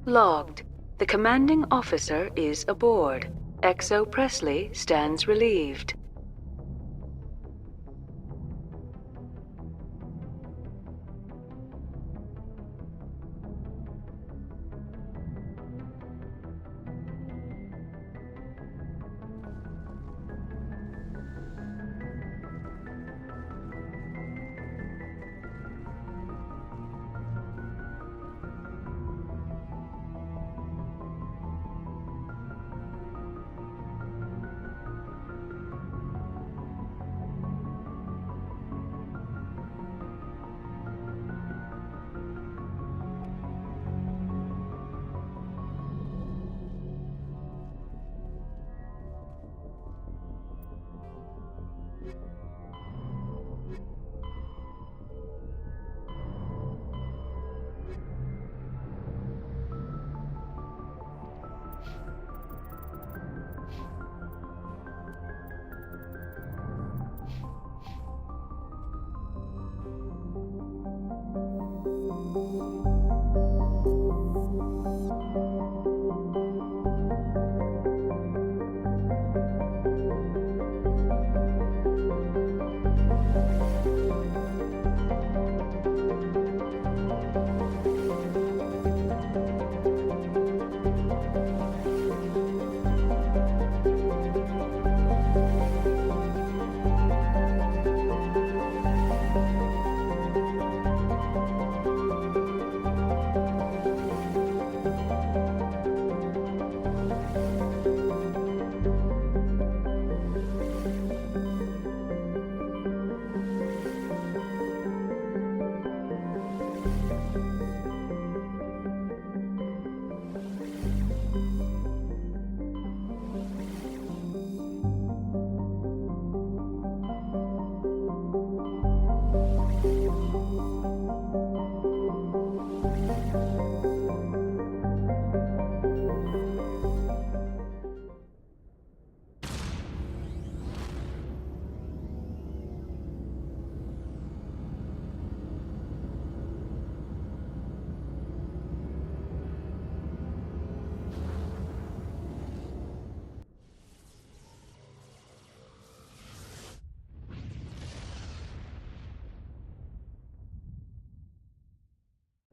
Logged. The commanding officer is aboard. XO Presley stands relieved.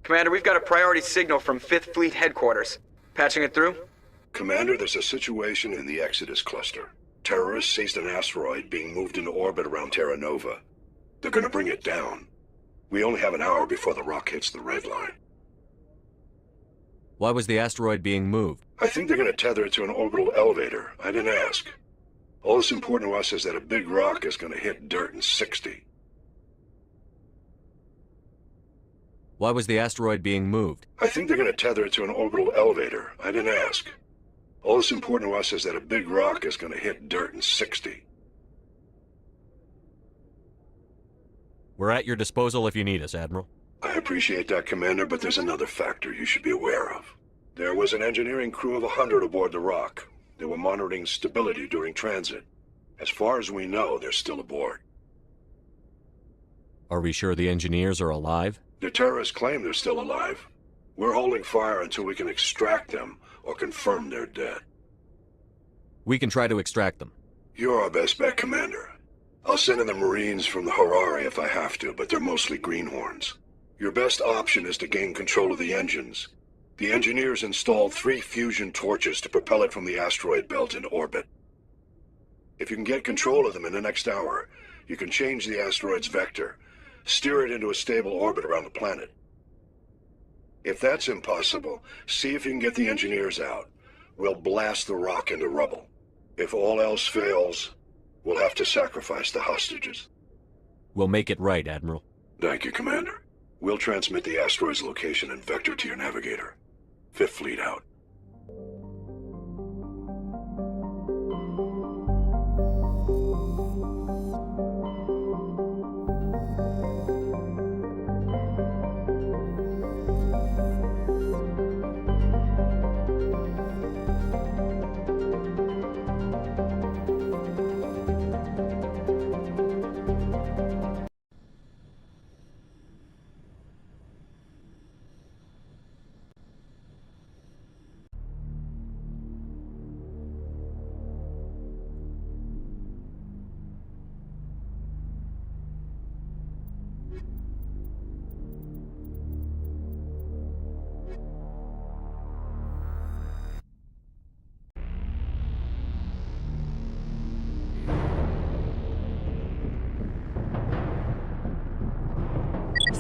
Commander, we've got a priority signal from 5th Fleet headquarters. Patching it through? Commander, there's a situation in the Exodus cluster. Terrorists seized an asteroid being moved into orbit around Terra Nova. They're gonna bring it down. We only have an hour before the rock hits the red line. Why was the asteroid being moved? I think they're gonna tether it to an orbital elevator. I didn't ask. All that's important to us is that a big rock is gonna hit dirt in 60. Why was the asteroid being moved? I think they're gonna tether it to an orbital elevator. I didn't ask. All that's important to us is that a big rock is gonna hit dirt in 60. We're at your disposal if you need us, Admiral. I appreciate that, Commander, but there's another factor you should be aware of. There was an engineering crew of 100 aboard the rock. They were monitoring stability during transit. As far as we know, they're still aboard. Are we sure the engineers are alive? The terrorists claim they're still alive. We're holding fire until we can extract them or confirm they're dead. We can try to extract them. You're our best bet, Commander. I'll send in the Marines from the Harari if I have to, but they're mostly greenhorns. Your best option is to gain control of the engines. The engineers installed 3 fusion torches to propel it from the asteroid belt into orbit. If you can get control of them in the next hour, you can change the asteroid's vector, steer it into a stable orbit around the planet. If that's impossible, see if you can get the engineers out. We'll blast the rock into rubble. If all else fails, we'll have to sacrifice the hostages. We'll make it right, Admiral. Thank you, Commander. We'll transmit the asteroid's location and vector to your navigator. 5th Fleet out.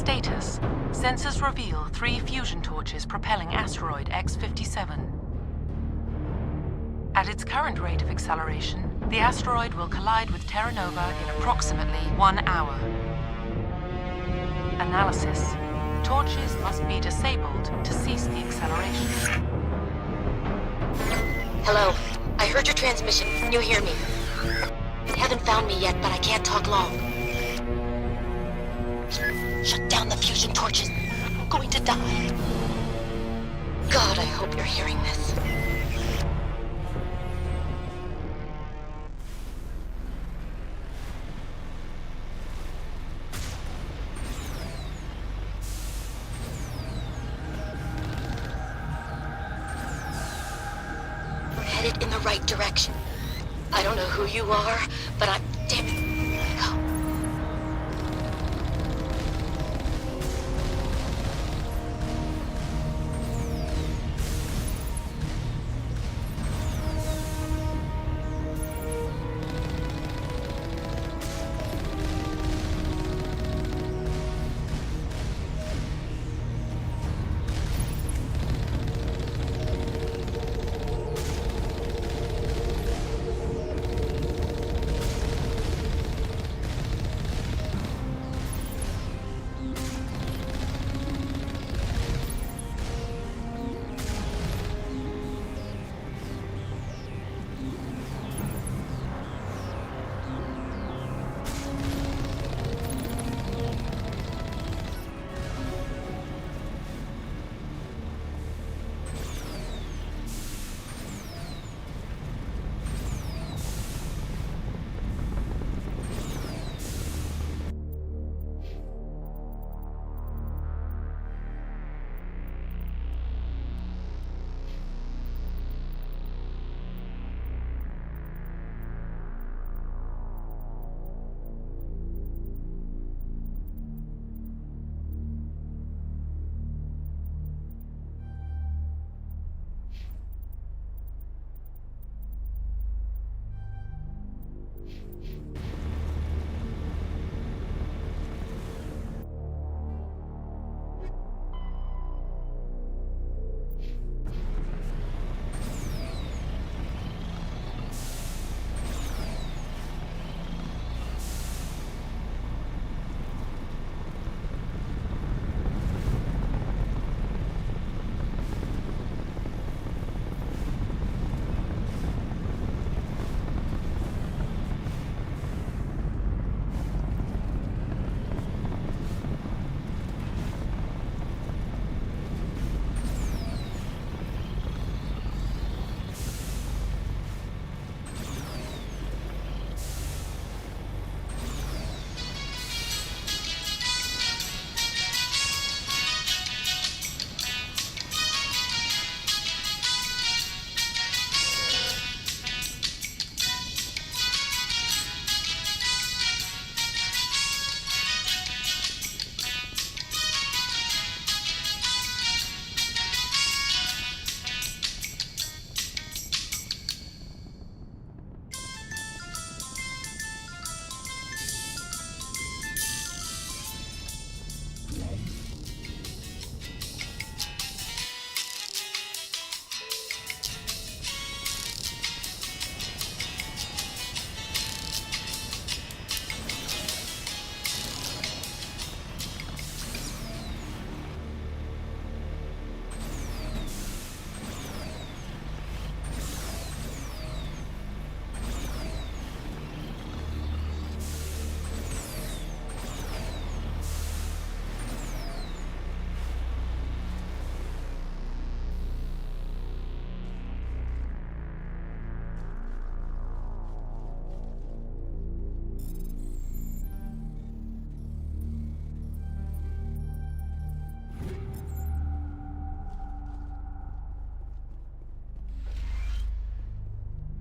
Status. Sensors reveal 3 fusion torches propelling asteroid X-57. At its current rate of acceleration, the asteroid will collide with Terra Nova in approximately 1 hour. Analysis. Torches must be disabled to cease the acceleration. Hello. I heard your transmission. Can you hear me? You haven't found me yet, but I can't talk long. Shut down the fusion torches. I'm going to die. God, I hope you're hearing this. We're headed in the right direction. I don't know who you are, but I'm... Damn it. Go.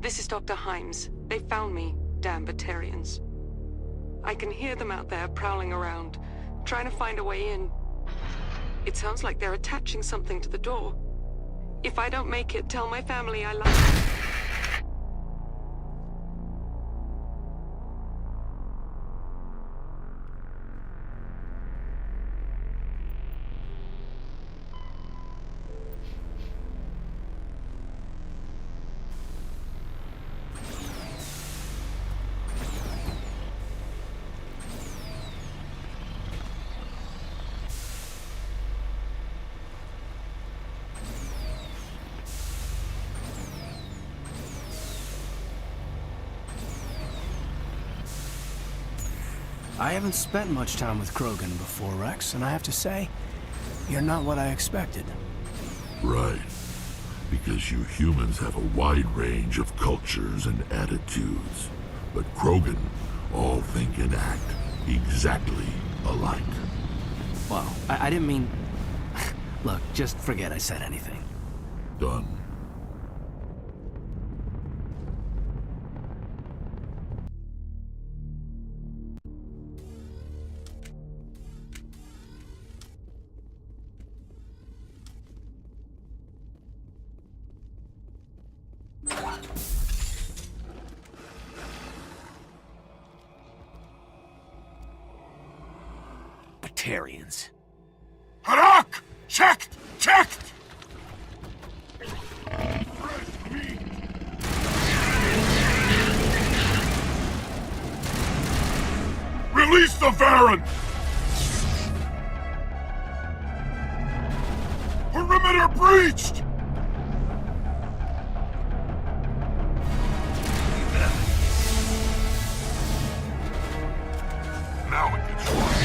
This is Dr. Himes. They found me, damn Batarians. I can hear them out there prowling around, trying to find a way in. It sounds like they're attaching something to the door. If I don't make it, tell my family I love them. I haven't spent much time with Krogan before, Rex, and I have to say, you're not what I expected. Right. Because you humans have a wide range of cultures and attitudes. But Krogan all think and act exactly alike. Well, I didn't mean... Look, just forget I said anything. Done. Batarians. Harak! Checked! Checked! Release the Varren! Perimeter breached! Now it gets worse.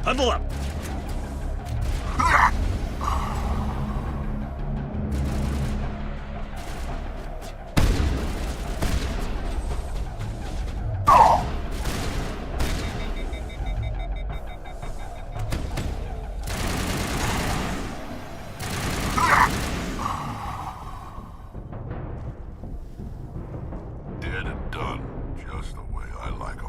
Huddle up! Dead and done, just the way I like them.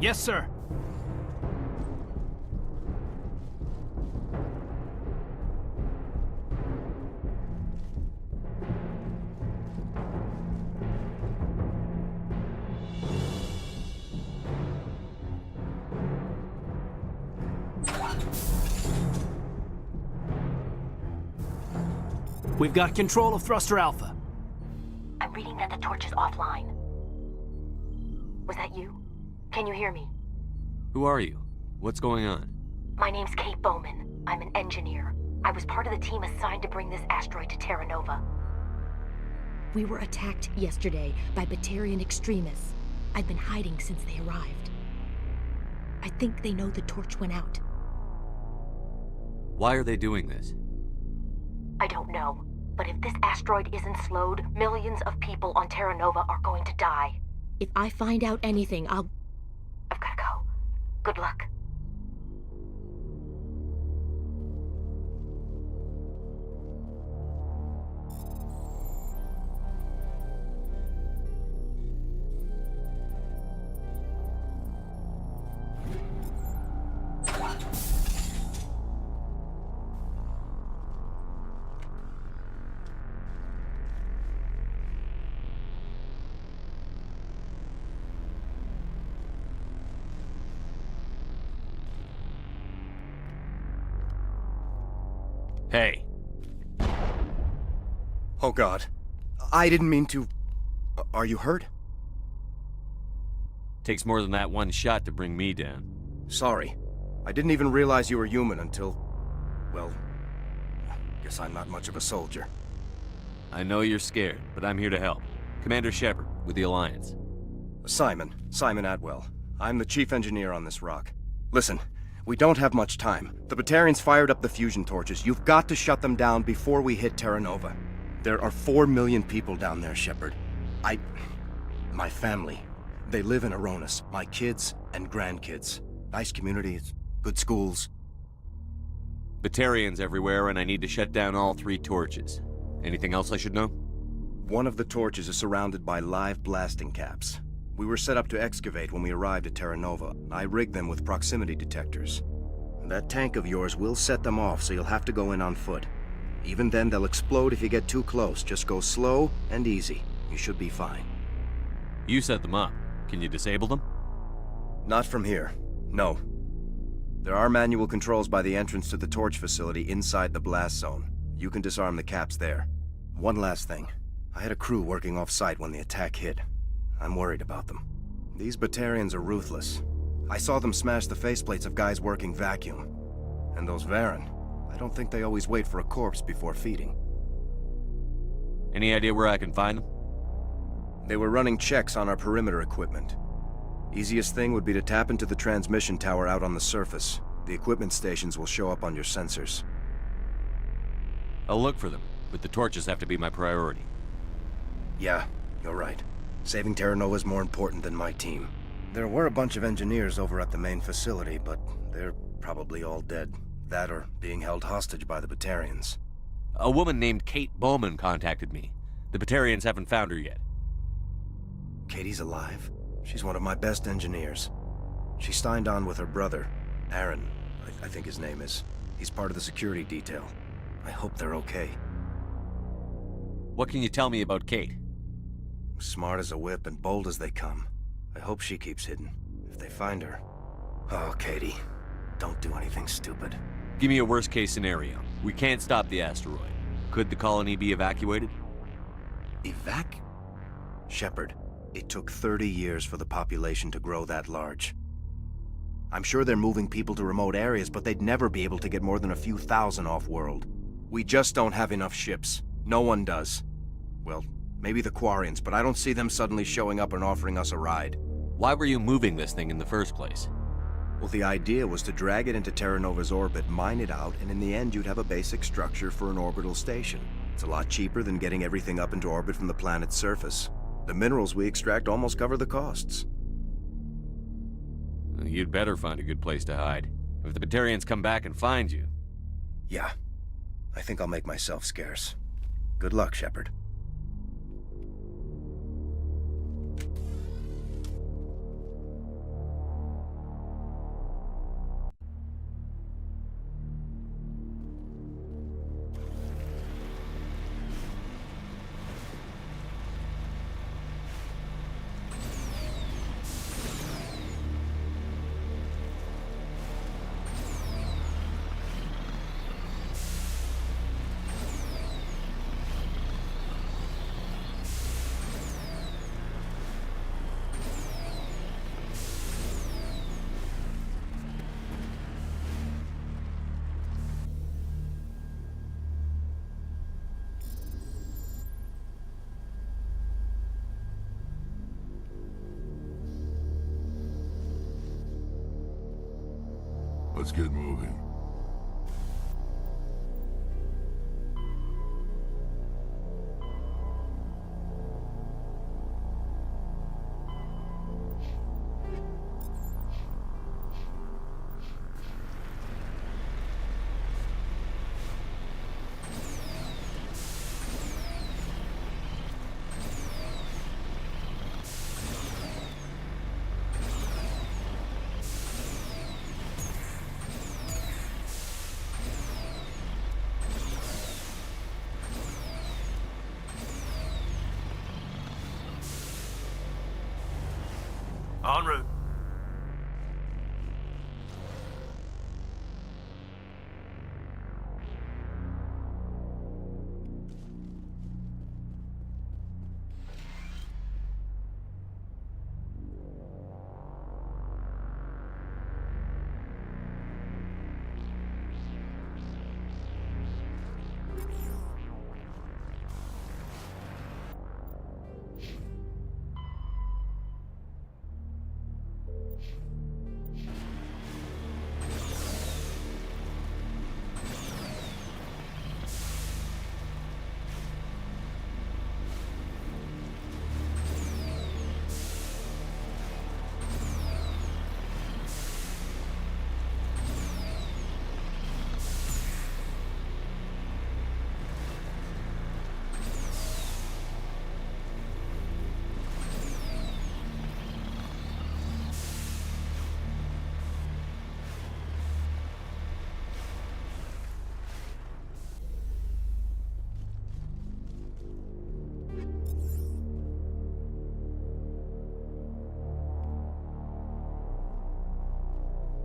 Yes, sir. We've got control of Thruster Alpha. I'm reading that the torch is offline. Was that you? Can you hear me? Who are you? What's going on? My name's Kate Bowman. I'm an engineer. I was part of the team assigned to bring this asteroid to Terra Nova. We were attacked yesterday by Batarian extremists. I've been hiding since they arrived. I think they know the torch went out. Why are they doing this? I don't know. But if this asteroid isn't slowed, millions of people on Terra Nova are going to die. If I find out anything, I've gotta go. Good luck. Hey. Oh God. I didn't mean to... Are you hurt? Takes more than that one shot to bring me down. Sorry. I didn't even realize you were human until... Well... Guess I'm not much of a soldier. I know you're scared, but I'm here to help. Commander Shepard, with the Alliance. Simon Atwell. I'm the chief engineer on this rock. Listen, we don't have much time. The Batarians fired up the fusion torches. You've got to shut them down before we hit Terra Nova. There are 4 million people down there, Shepard. My family. They live in Aronis. My kids and grandkids. Nice communities, good schools. Batarians everywhere, and I need to shut down all 3 torches. Anything else I should know? One of the torches is surrounded by live blasting caps. We were set up to excavate when we arrived at Terra Nova. I rigged them with proximity detectors. That tank of yours will set them off, so you'll have to go in on foot. Even then, they'll explode if you get too close. Just go slow and easy. You should be fine. You set them up. Can you disable them? Not from here. No. There are manual controls by the entrance to the torch facility inside the blast zone. You can disarm the caps there. One last thing. I had a crew working off-site when the attack hit. I'm worried about them. These Batarians are ruthless. I saw them smash the faceplates of guys working vacuum. And those Varen, I don't think they always wait for a corpse before feeding. Any idea where I can find them? They were running checks on our perimeter equipment. Easiest thing would be to tap into the transmission tower out on the surface. The equipment stations will show up on your sensors. I'll look for them, but the torches have to be my priority. Yeah, you're right. Saving Terra Nova is more important than my team. There were a bunch of engineers over at the main facility, but they're probably all dead. That or being held hostage by the Batarians. A woman named Kate Bowman contacted me. The Batarians haven't found her yet. Katie's alive? She's one of my best engineers. She signed on with her brother, Aaron, I think his name is. He's part of the security detail. I hope they're okay. What can you tell me about Kate? Smart as a whip and bold as they come. I hope she keeps hidden. If they find her... Oh, Katie. Don't do anything stupid. Give me a worst-case scenario. We can't stop the asteroid. Could the colony be evacuated? Shepard, it took 30 years for the population to grow that large. I'm sure they're moving people to remote areas, but they'd never be able to get more than a few thousand off-world. We just don't have enough ships. No one does. Well, maybe the Quarians, but I don't see them suddenly showing up and offering us a ride. Why were you moving this thing in the first place? Well, the idea was to drag it into Terra Nova's orbit, mine it out, and in the end you'd have a basic structure for an orbital station. It's a lot cheaper than getting everything up into orbit from the planet's surface. The minerals we extract almost cover the costs. You'd better find a good place to hide. If the Batarians come back and find you... Yeah. I think I'll make myself scarce. Good luck, Shepard. Let's get moving. En route.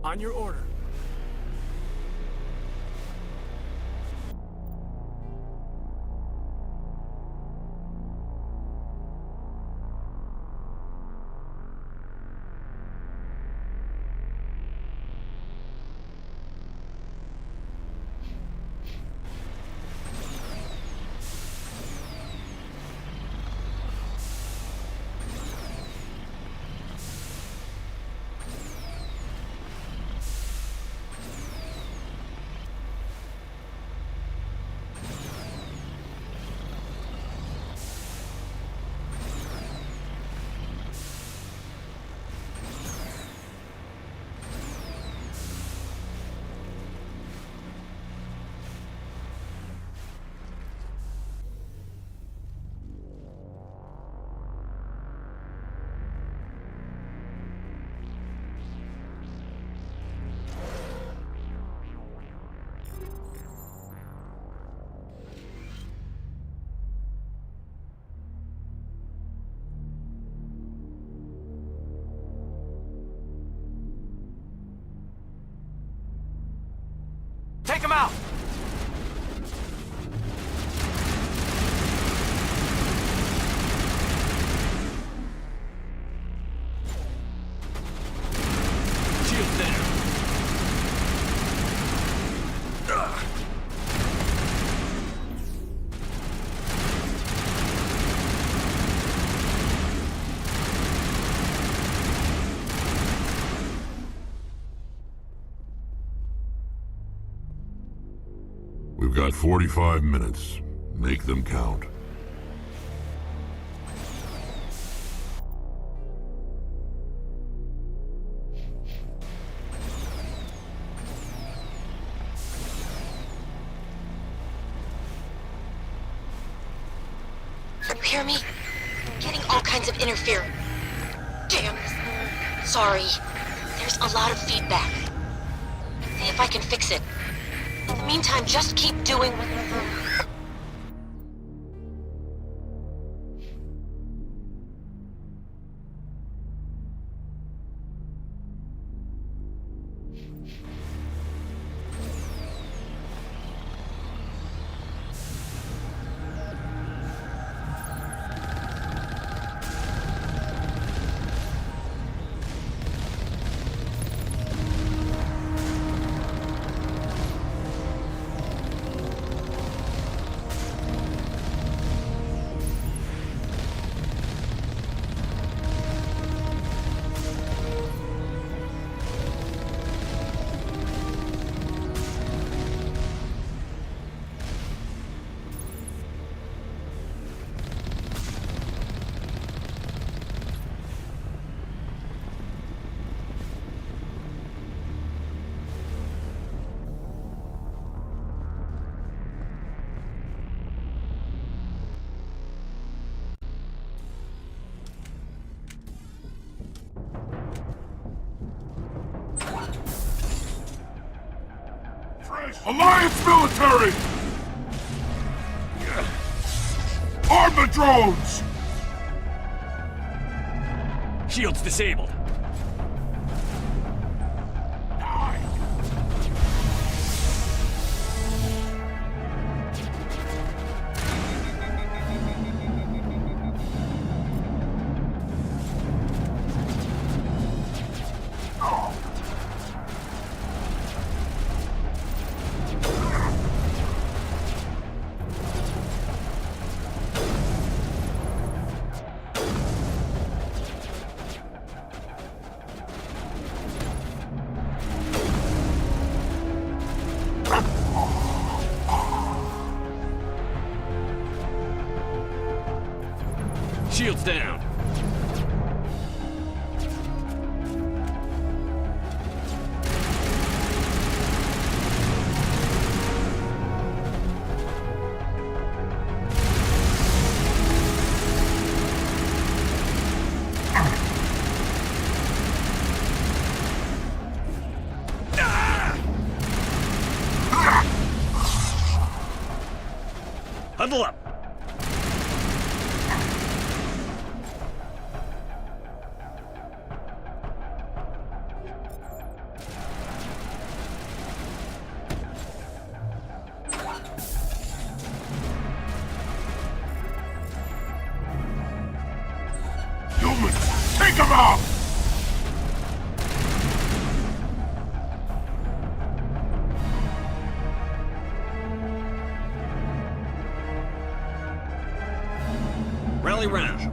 On your order. Take him out! Shield there. We've got 45 minutes. Make them count. You hear me? Getting all kinds of interference. Damn. Sorry. There's a lot of feedback. See if I can fix it. In the meantime, just keep doing what you're doing. Alliance military! Arm the drones! Shield's disabled. Shield's down. Huddle up. him out! Rally round.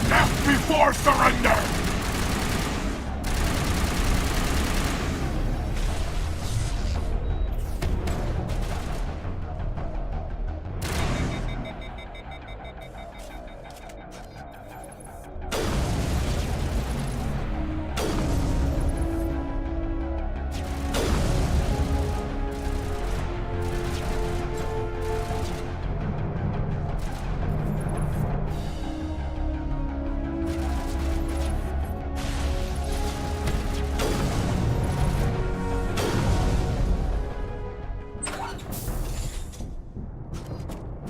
Death before surrender!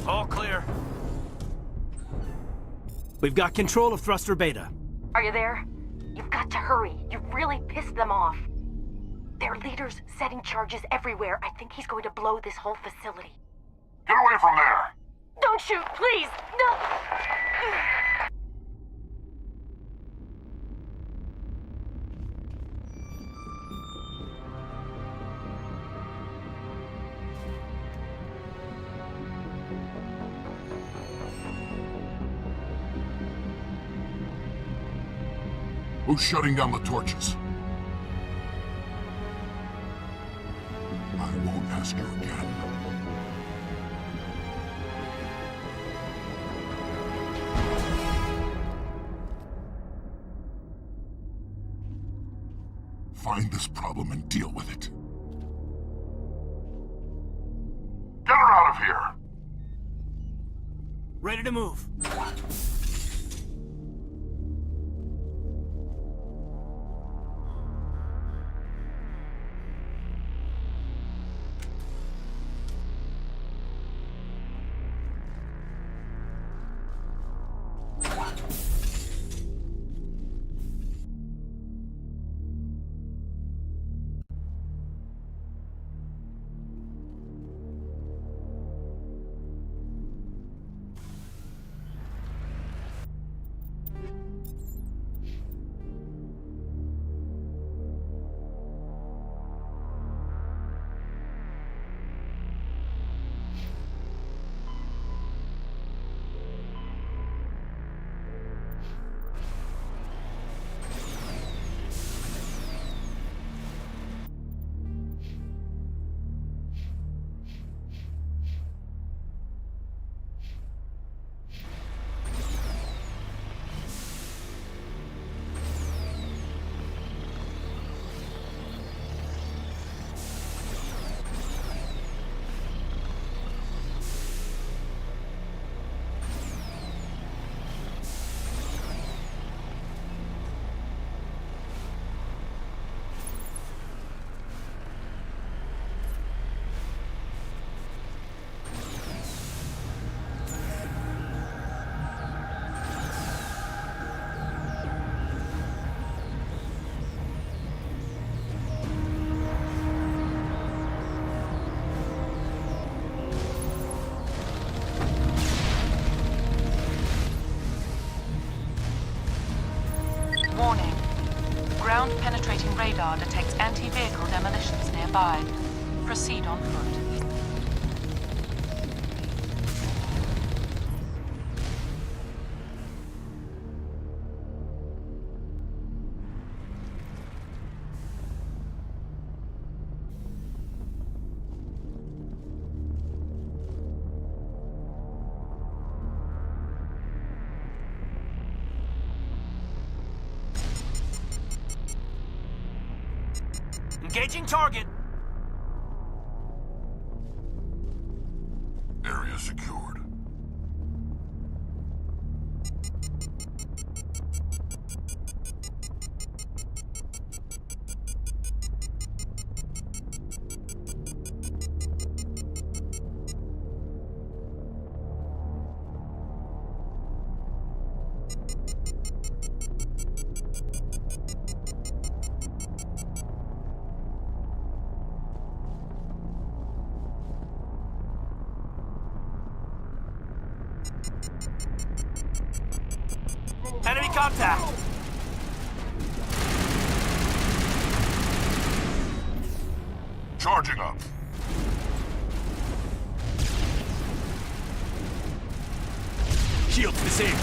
All clear. We've got control of thruster beta. Are you there? You've got to hurry. You've really pissed them off. Their leader's setting charges everywhere. I think he's going to blow this whole facility. Get away from there! Don't shoot, please! No! Who's shutting down the torches? I won't ask you again. Find this problem and deal with it. Get her out of here! Ready to move. Warning. Ground-penetrating radar detects anti-vehicle demolitions nearby. Proceed on foot. Engaging target. Area secured. Enemy contact! Charging up. Shields disabled.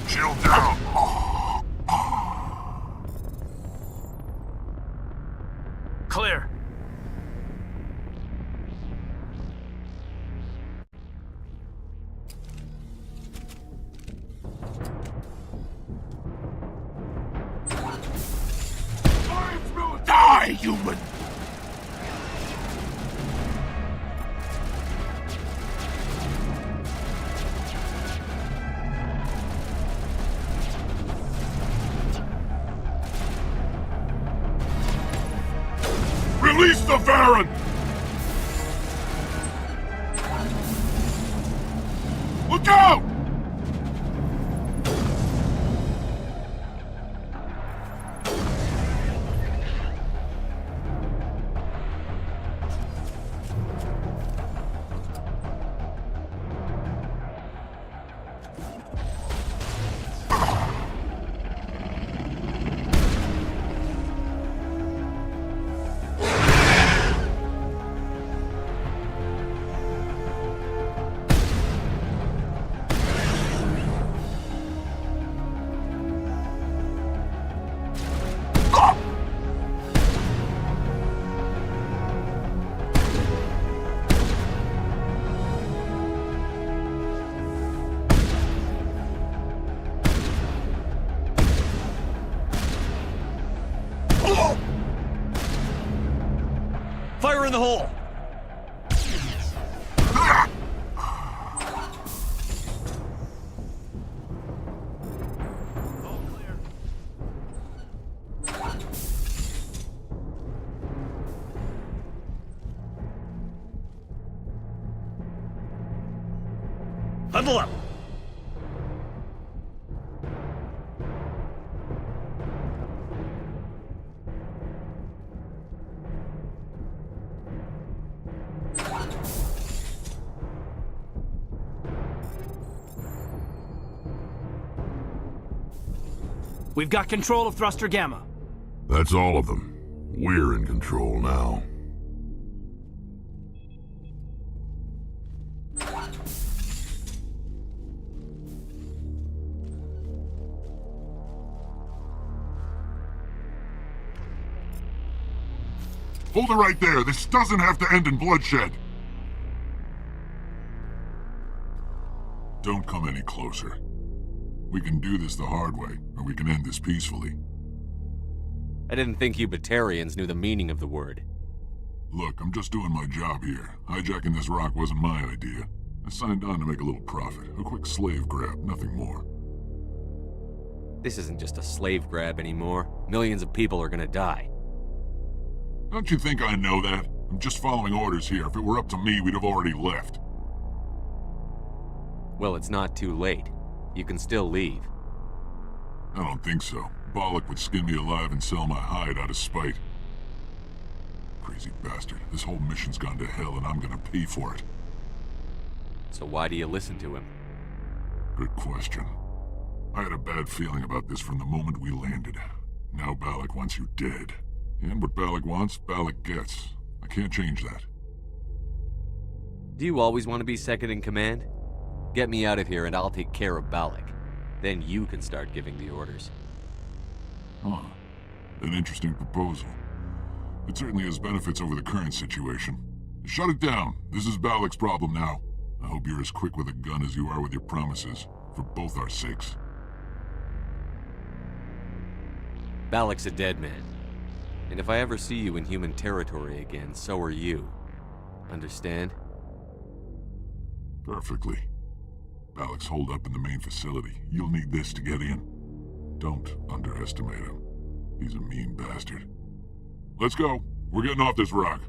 Shield down. Clear. Die, human! Release the Baron! Look out! Fire in the hole! Huddle up! We've got control of Thruster Gamma. That's all of them. We're in control now. Hold it right there. This doesn't have to end in bloodshed. Don't come any closer. We can do this the hard way, or we can end this peacefully. I didn't think you Batarians knew the meaning of the word. Look, I'm just doing my job here. Hijacking this rock wasn't my idea. I signed on to make a little profit. A quick slave grab, nothing more. This isn't just a slave grab anymore. Millions of people are gonna die. Don't you think I know that? I'm just following orders here. If it were up to me, we'd have already left. Well, it's not too late. You can still leave. I don't think so. Bollock would skin me alive and sell my hide out of spite. Crazy bastard. This whole mission's gone to hell and I'm gonna pay for it. So why do you listen to him? Good question. I had a bad feeling about this from the moment we landed. Now Bollock wants you dead. And what Bollock wants, Bollock gets. I can't change that. Do you always want to be second in command? Get me out of here and I'll take care of Bollock. Then you can start giving the orders. Huh. An interesting proposal. It certainly has benefits over the current situation. Shut it down. This is Bollock's problem now. I hope you're as quick with a gun as you are with your promises, for both our sakes. Bollock's a dead man. And if I ever see you in human territory again, so are you. Understand? Perfectly. Bollock's holed up in the main facility. You'll need this to get in. Don't underestimate him. He's a mean bastard. Let's go. We're getting off this rock.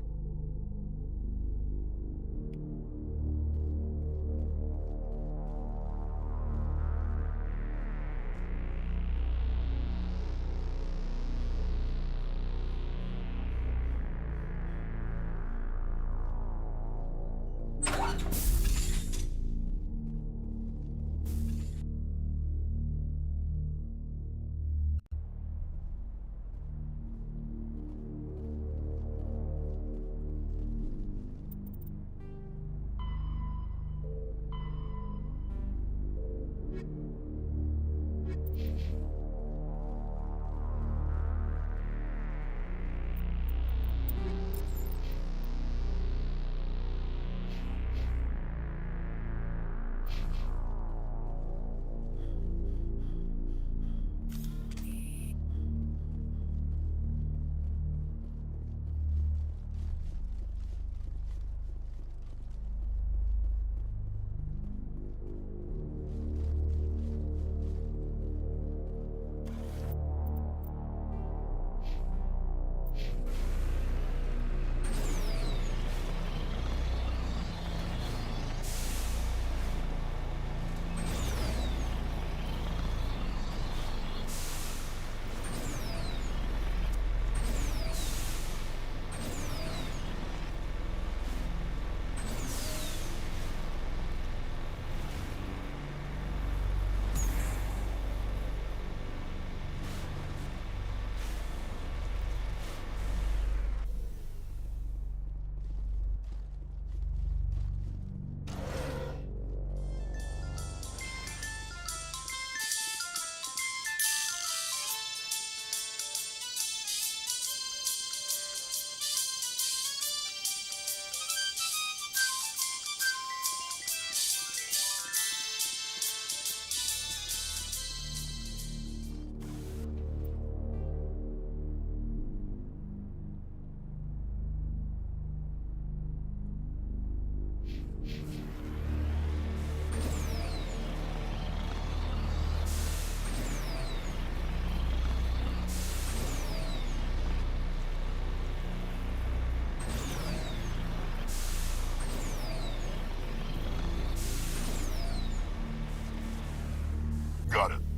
got it.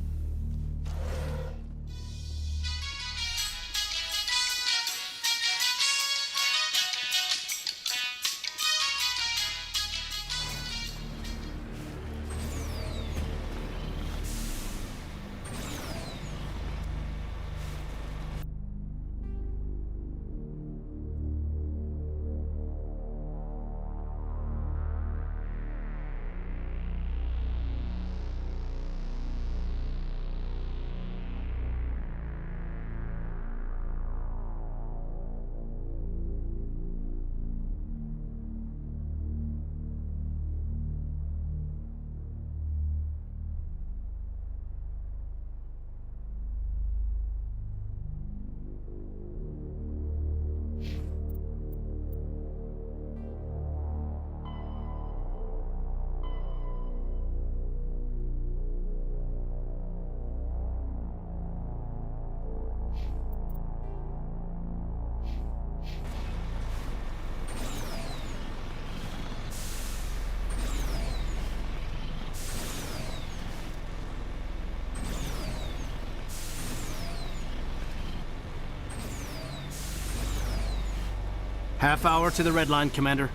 Half hour to the red line, Commander.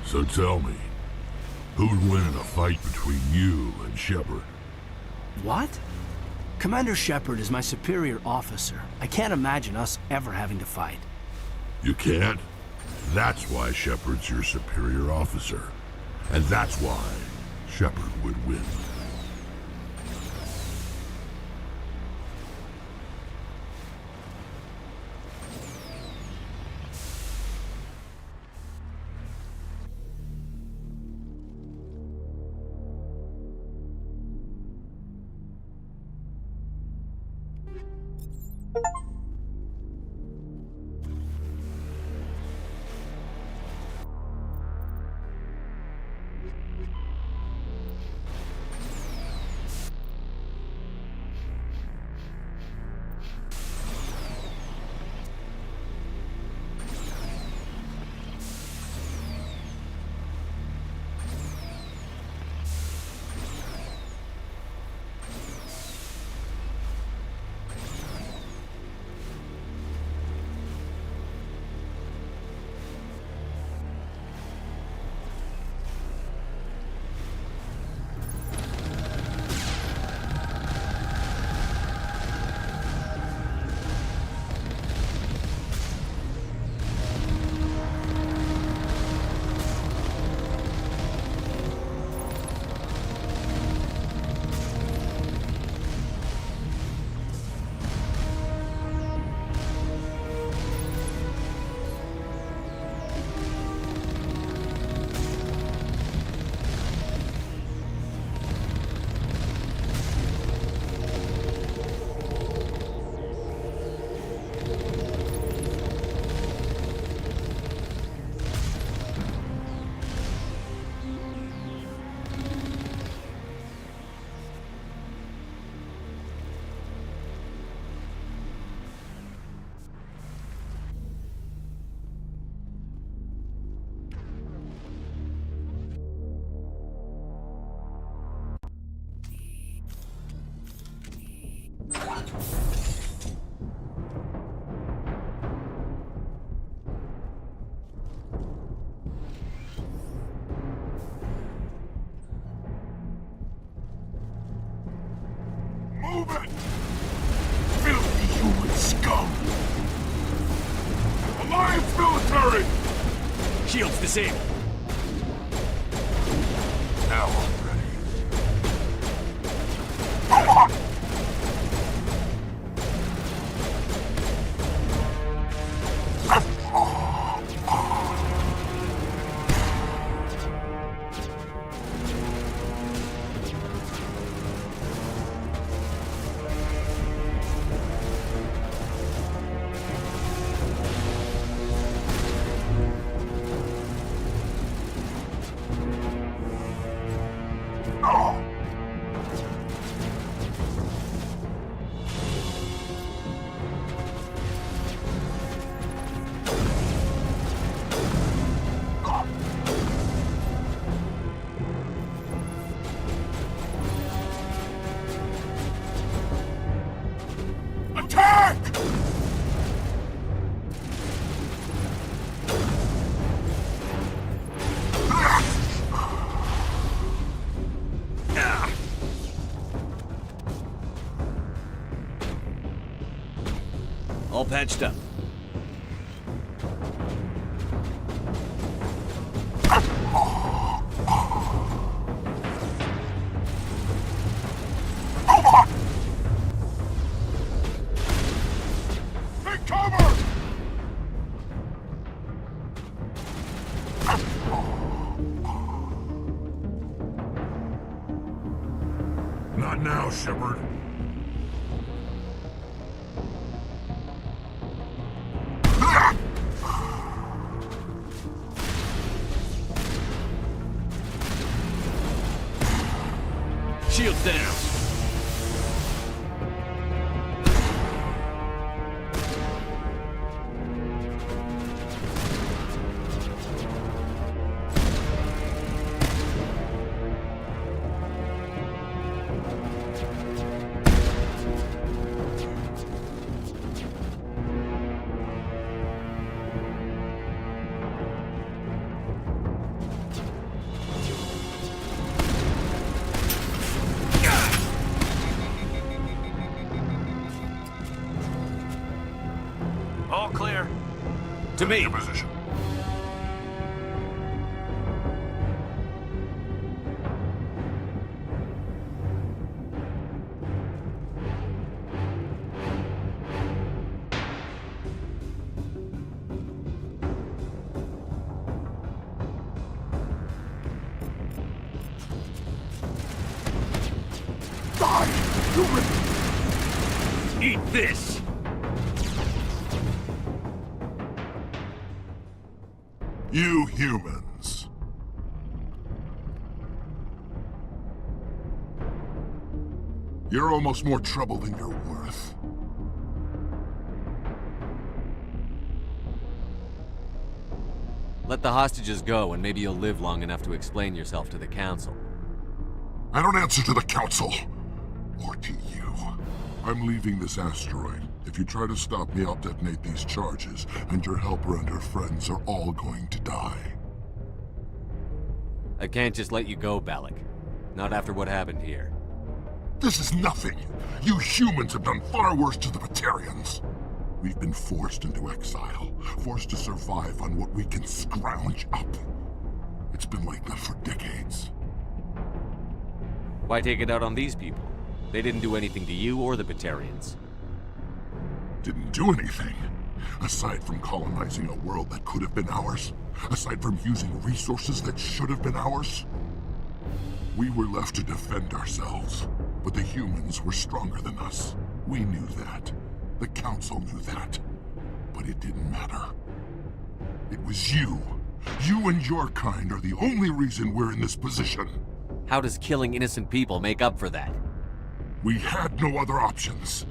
So tell me, who'd win in a fight between you and Shepard? What? Commander Shepard is my superior officer. I can't imagine us ever having to fight. You can't? That's why Shepard's your superior officer. And that's why Shepard would win. Move it! Filthy human scum! Alliance military! Shields disabled. Now I'm ready. patched up. Take cover! Not now, Shepard. Shields down. All clear. To me. Your position. Eat this! You humans. You're almost more trouble than you're worth. Let the hostages go, and maybe you'll live long enough to explain yourself to the Council. I don't answer to the Council. Or to you. I'm leaving this asteroid. If you try to stop me, I'll detonate these charges, and your helper and her friends are all going to die. I can't just let you go, Balak. Not after what happened here. This is nothing. You humans have done far worse to the Batarians. We've been forced into exile, forced to survive on what we can scrounge up. It's been like that for decades. Why take it out on these people? They didn't do anything to you or the Batarians. Didn't do anything. Aside from colonizing a world that could have been ours. Aside from using resources that should have been ours. We were left to defend ourselves. But the humans were stronger than us. We knew that. The Council knew that. But it didn't matter. It was you. You and your kind are the only reason we're in this position. How does killing innocent people make up for that? We had no other options.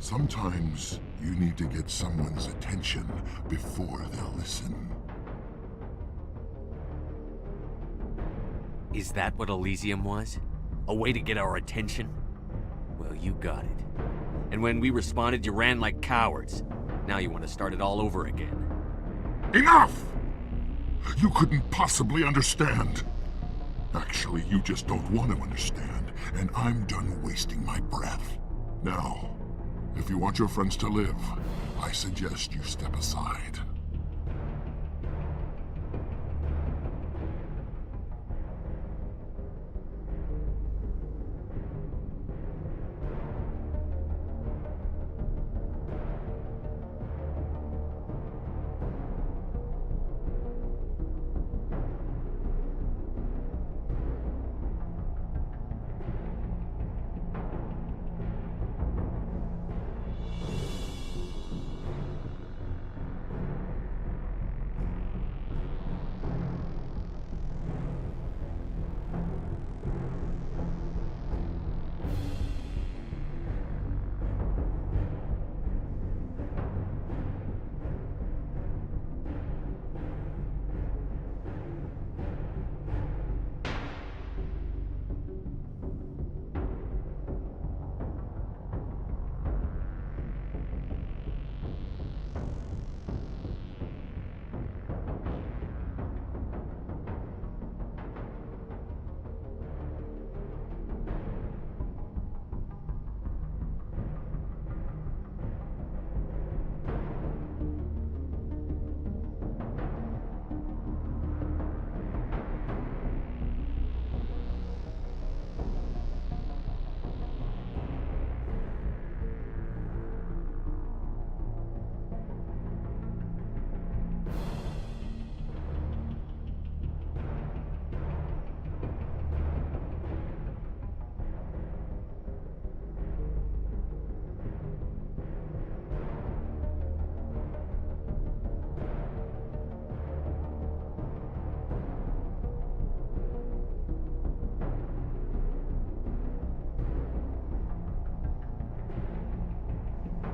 Sometimes you need to get someone's attention before they'll listen. Is that what Elysium was? A way to get our attention? Well, you got it. And when we responded, you ran like cowards. Now you want to start it all over again. Enough! You couldn't possibly understand. Actually, you just don't want to understand, and I'm done wasting my breath. Now, if you want your friends to live, I suggest you step aside.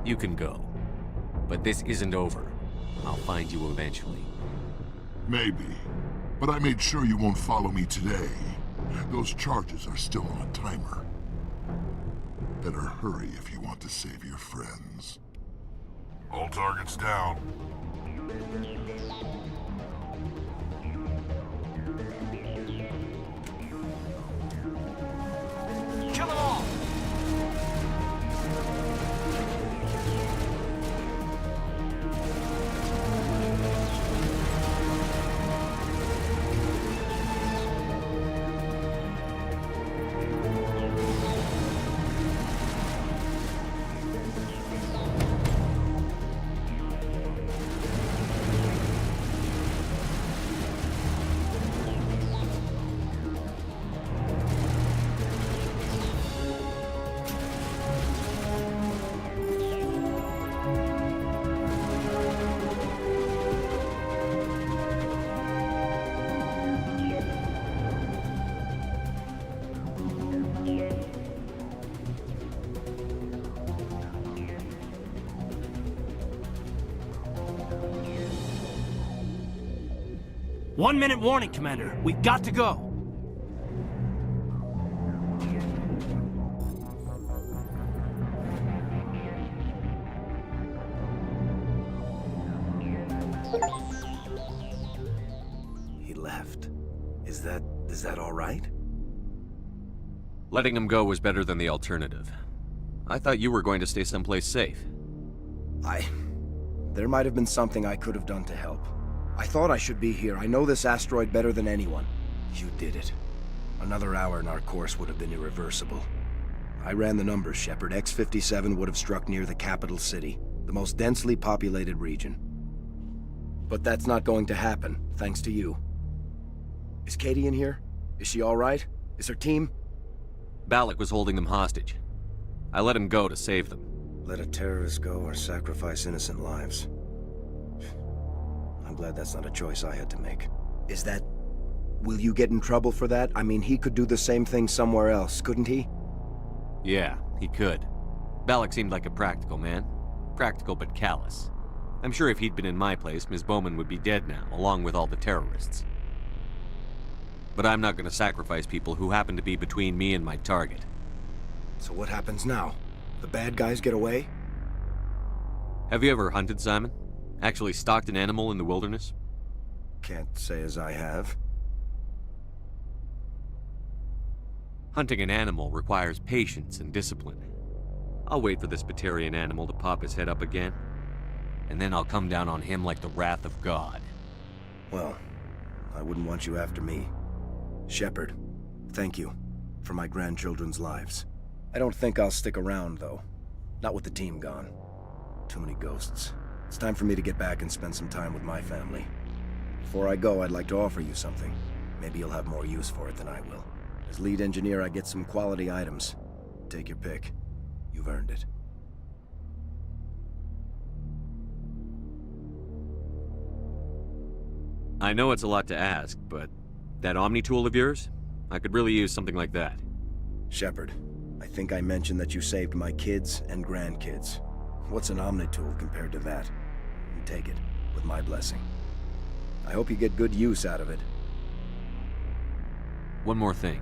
You can go. But this isn't over. I'll find you eventually. Maybe. But I made sure you won't follow me today. Those charges are still on a timer. Better hurry if you want to save your friends. All targets down. Kill them all! One-minute warning, Commander. We've got to go. He left. Is that all right? Letting him go was better than the alternative. I thought you were going to stay someplace safe. There might have been something I could have done to help. I thought I should be here. I know this asteroid better than anyone. You did it. Another hour and our course would have been irreversible. I ran the numbers, Shepard. X-57 would have struck near the capital city, the most densely populated region. But that's not going to happen, thanks to you. Is Katie in here? Is she all right? Is her team? Balak was holding them hostage. I let him go to save them. Let a terrorist go or sacrifice innocent lives. I'm glad that's not a choice I had to make. Is that... Will you get in trouble for that? I mean, he could do the same thing somewhere else, couldn't he? Yeah, he could. Balak seemed like a practical man. Practical but callous. I'm sure if he'd been in my place, Ms. Bowman would be dead now, along with all the terrorists. But I'm not going to sacrifice people who happen to be between me and my target. So what happens now? The bad guys get away? Have you ever hunted, Simon? Actually stalked an animal in the wilderness? Can't say as I have. Hunting an animal requires patience and discipline. I'll wait for this Batarian animal to pop his head up again, and then I'll come down on him like the wrath of God. Well, I wouldn't want you after me. Shepard, thank you for my grandchildren's lives. I don't think I'll stick around, though. Not with the team gone. Too many ghosts. It's time for me to get back and spend some time with my family. Before I go, I'd like to offer you something. Maybe you'll have more use for it than I will. As lead engineer, I get some quality items. Take your pick. You've earned it. I know it's a lot to ask, but that Omni tool of yours? I could really use something like that. Shepard, I think I mentioned that you saved my kids and grandkids. What's an Omni tool compared to that? You take it, with my blessing. I hope you get good use out of it. One more thing.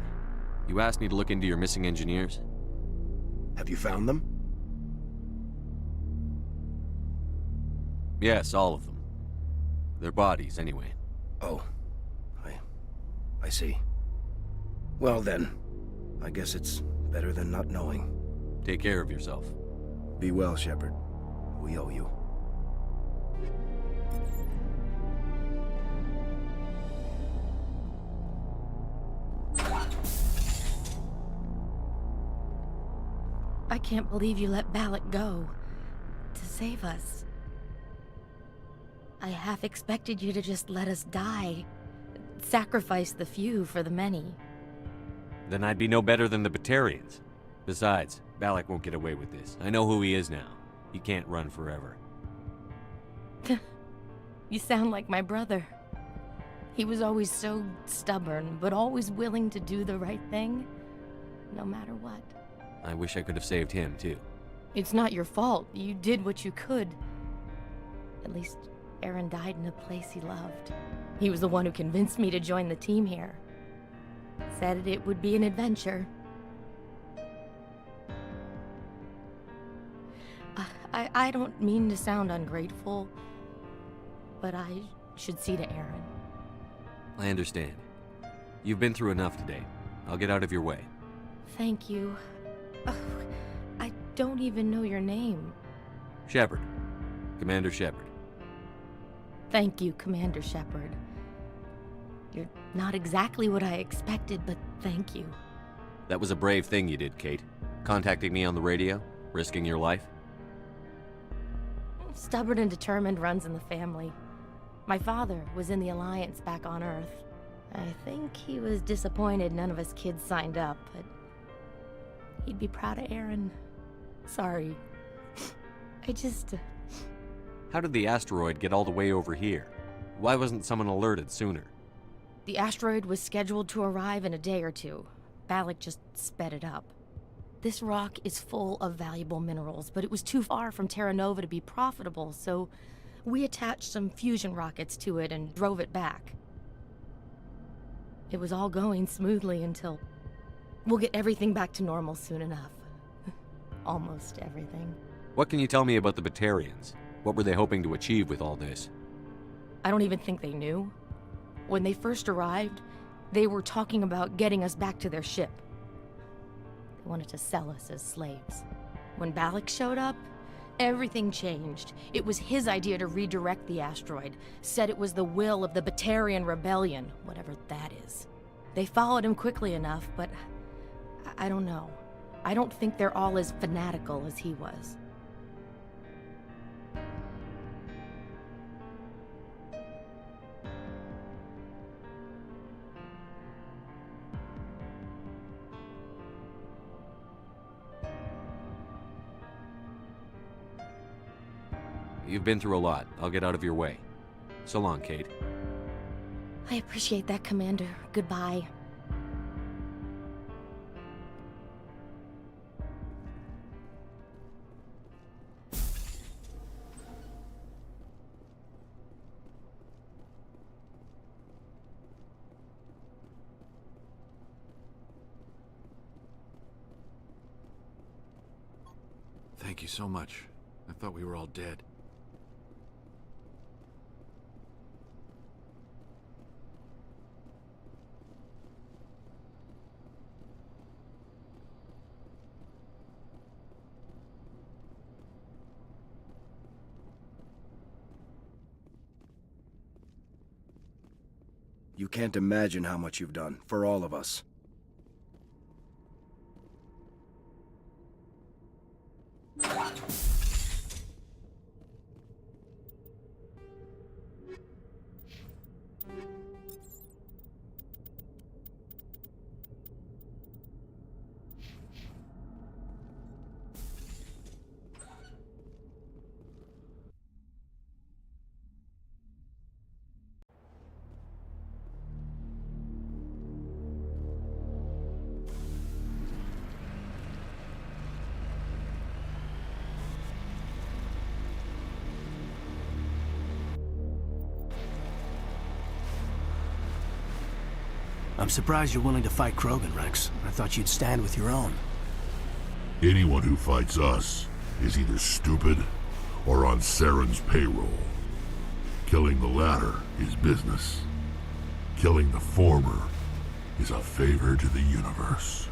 You asked me to look into your missing engineers? Have you found them? Yes, all of them. Their bodies, anyway. Oh. I see. Well then, I guess it's better than not knowing. Take care of yourself. Be well, Shepard. We owe you. I can't believe you let Balak go. To save us. I half expected you to just let us die. Sacrifice the few for the many. Then I'd be no better than the Batarians. Besides, Balak won't get away with this. I know who he is now. He can't run forever. You sound like my brother. He was always so stubborn, but always willing to do the right thing, no matter what. I wish I could have saved him, too. It's not your fault. You did what you could. At least, Aaron died in a place he loved. He was the one who convinced me to join the team here. Said it would be an adventure. I don't mean to sound ungrateful, but I should see to Aaron. I understand. You've been through enough today. I'll get out of your way. Thank you. Oh, I don't even know your name. Shepard. Commander Shepard. Thank you, Commander Shepard. You're not exactly what I expected, but thank you. That was a brave thing you did, Kate. Contacting me on the radio, risking your life. Stubborn and determined runs in the family. My father was in the Alliance back on Earth. I think he was disappointed none of us kids signed up, but he'd be proud of Aaron. Sorry. I just... How did the asteroid get all the way over here? Why wasn't someone alerted sooner? The asteroid was scheduled to arrive in a day or two. Balak just sped it up. This rock is full of valuable minerals, but it was too far from Terra Nova to be profitable, so we attached some fusion rockets to it and drove it back. It was all going smoothly until... We'll get everything back to normal soon enough. Almost everything. What can you tell me about the Batarians? What were they hoping to achieve with all this? I don't even think they knew. When they first arrived, they were talking about getting us back to their ship. They wanted to sell us as slaves. When Balak showed up, everything changed. It was his idea to redirect the asteroid. Said it was the will of the Batarian Rebellion, whatever that is. They followed him quickly enough, but I don't know. I don't think they're all as fanatical as he was. You've been through a lot. I'll get out of your way. So long, Kate. I appreciate that, Commander. Goodbye. Thank you so much. I thought we were all dead. You can't imagine how much you've done, for all of us. I'm surprised you're willing to fight Krogan, Rex. I thought you'd stand with your own. Anyone who fights us is either stupid or on Saren's payroll. Killing the latter is business. Killing the former is a favor to the universe.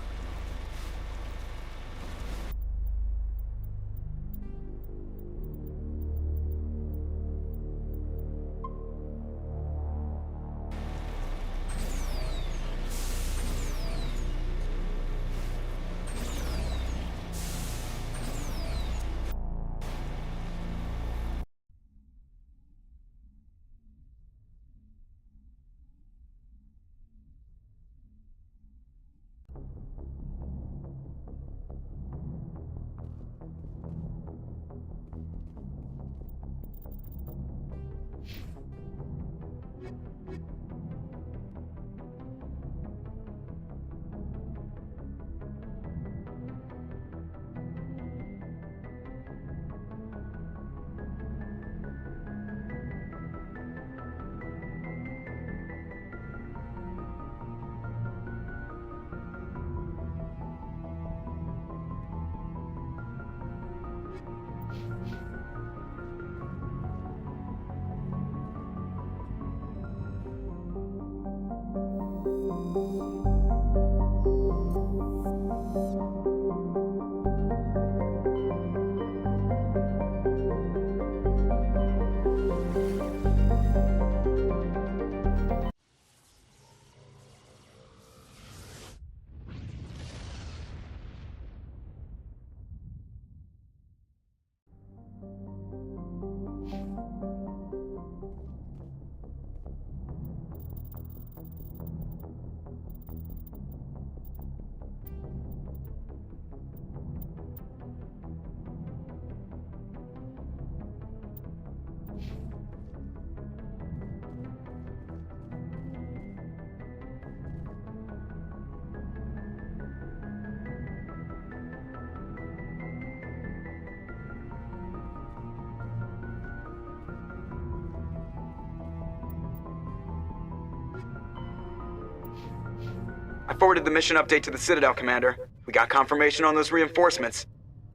I forwarded the mission update to the Citadel, Commander. We got confirmation on those reinforcements.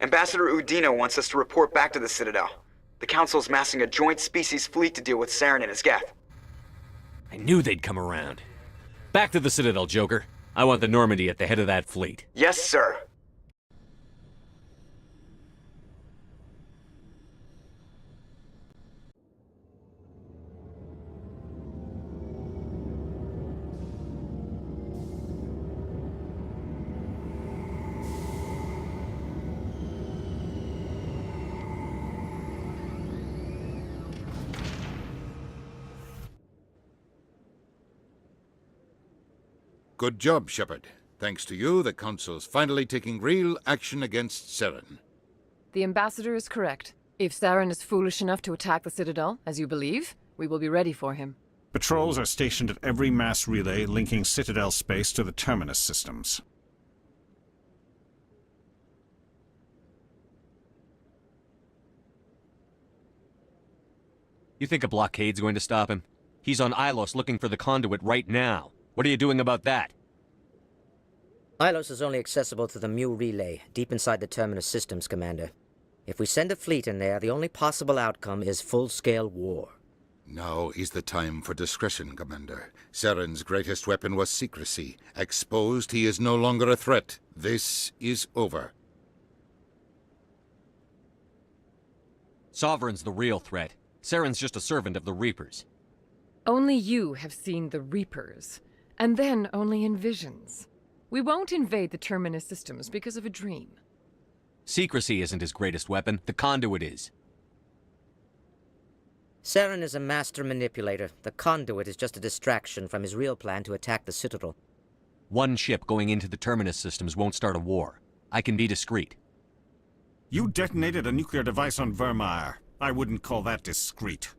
Ambassador Udina wants us to report back to the Citadel. The Council's massing a joint species fleet to deal with Saren and his Geth. I knew they'd come around. Back to the Citadel, Joker. I want the Normandy at the head of that fleet. Yes, sir. Good job, Shepard. Thanks to you, the Council's finally taking real action against Saren. The Ambassador is correct. If Saren is foolish enough to attack the Citadel, as you believe, we will be ready for him. Patrols are stationed at every mass relay linking Citadel space to the Terminus systems. You think a blockade's going to stop him? He's on Ilos looking for the conduit right now. What are you doing about that? Ilos is only accessible to the Mu relay, deep inside the Terminus systems, Commander. If we send a fleet in there, the only possible outcome is full-scale war. Now is the time for discretion, Commander. Saren's greatest weapon was secrecy. Exposed, he is no longer a threat. This is over. Sovereign's the real threat. Saren's just a servant of the Reapers. Only you have seen the Reapers, and then only in visions. We won't invade the Terminus systems because of a dream. Secrecy isn't his greatest weapon. The conduit is. Saren is a master manipulator. The conduit is just a distraction from his real plan to attack the Citadel. One ship going into the Terminus systems won't start a war. I can be discreet. You detonated a nuclear device on Vermeer. I wouldn't call that discreet.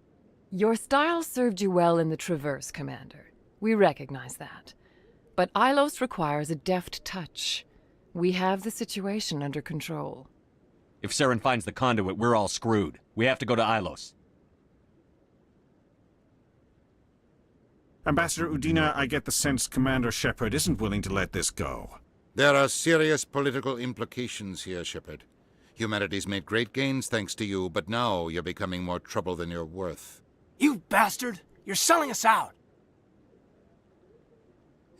Your style served you well in the Traverse, Commander. We recognize that. But Ilos requires a deft touch. We have the situation under control. If Saren finds the conduit, we're all screwed. We have to go to Ilos. Ambassador Udina, I get the sense Commander Shepard isn't willing to let this go. There are serious political implications here, Shepard. Humanity's made great gains thanks to you, but now you're becoming more trouble than you're worth. You bastard! You're selling us out!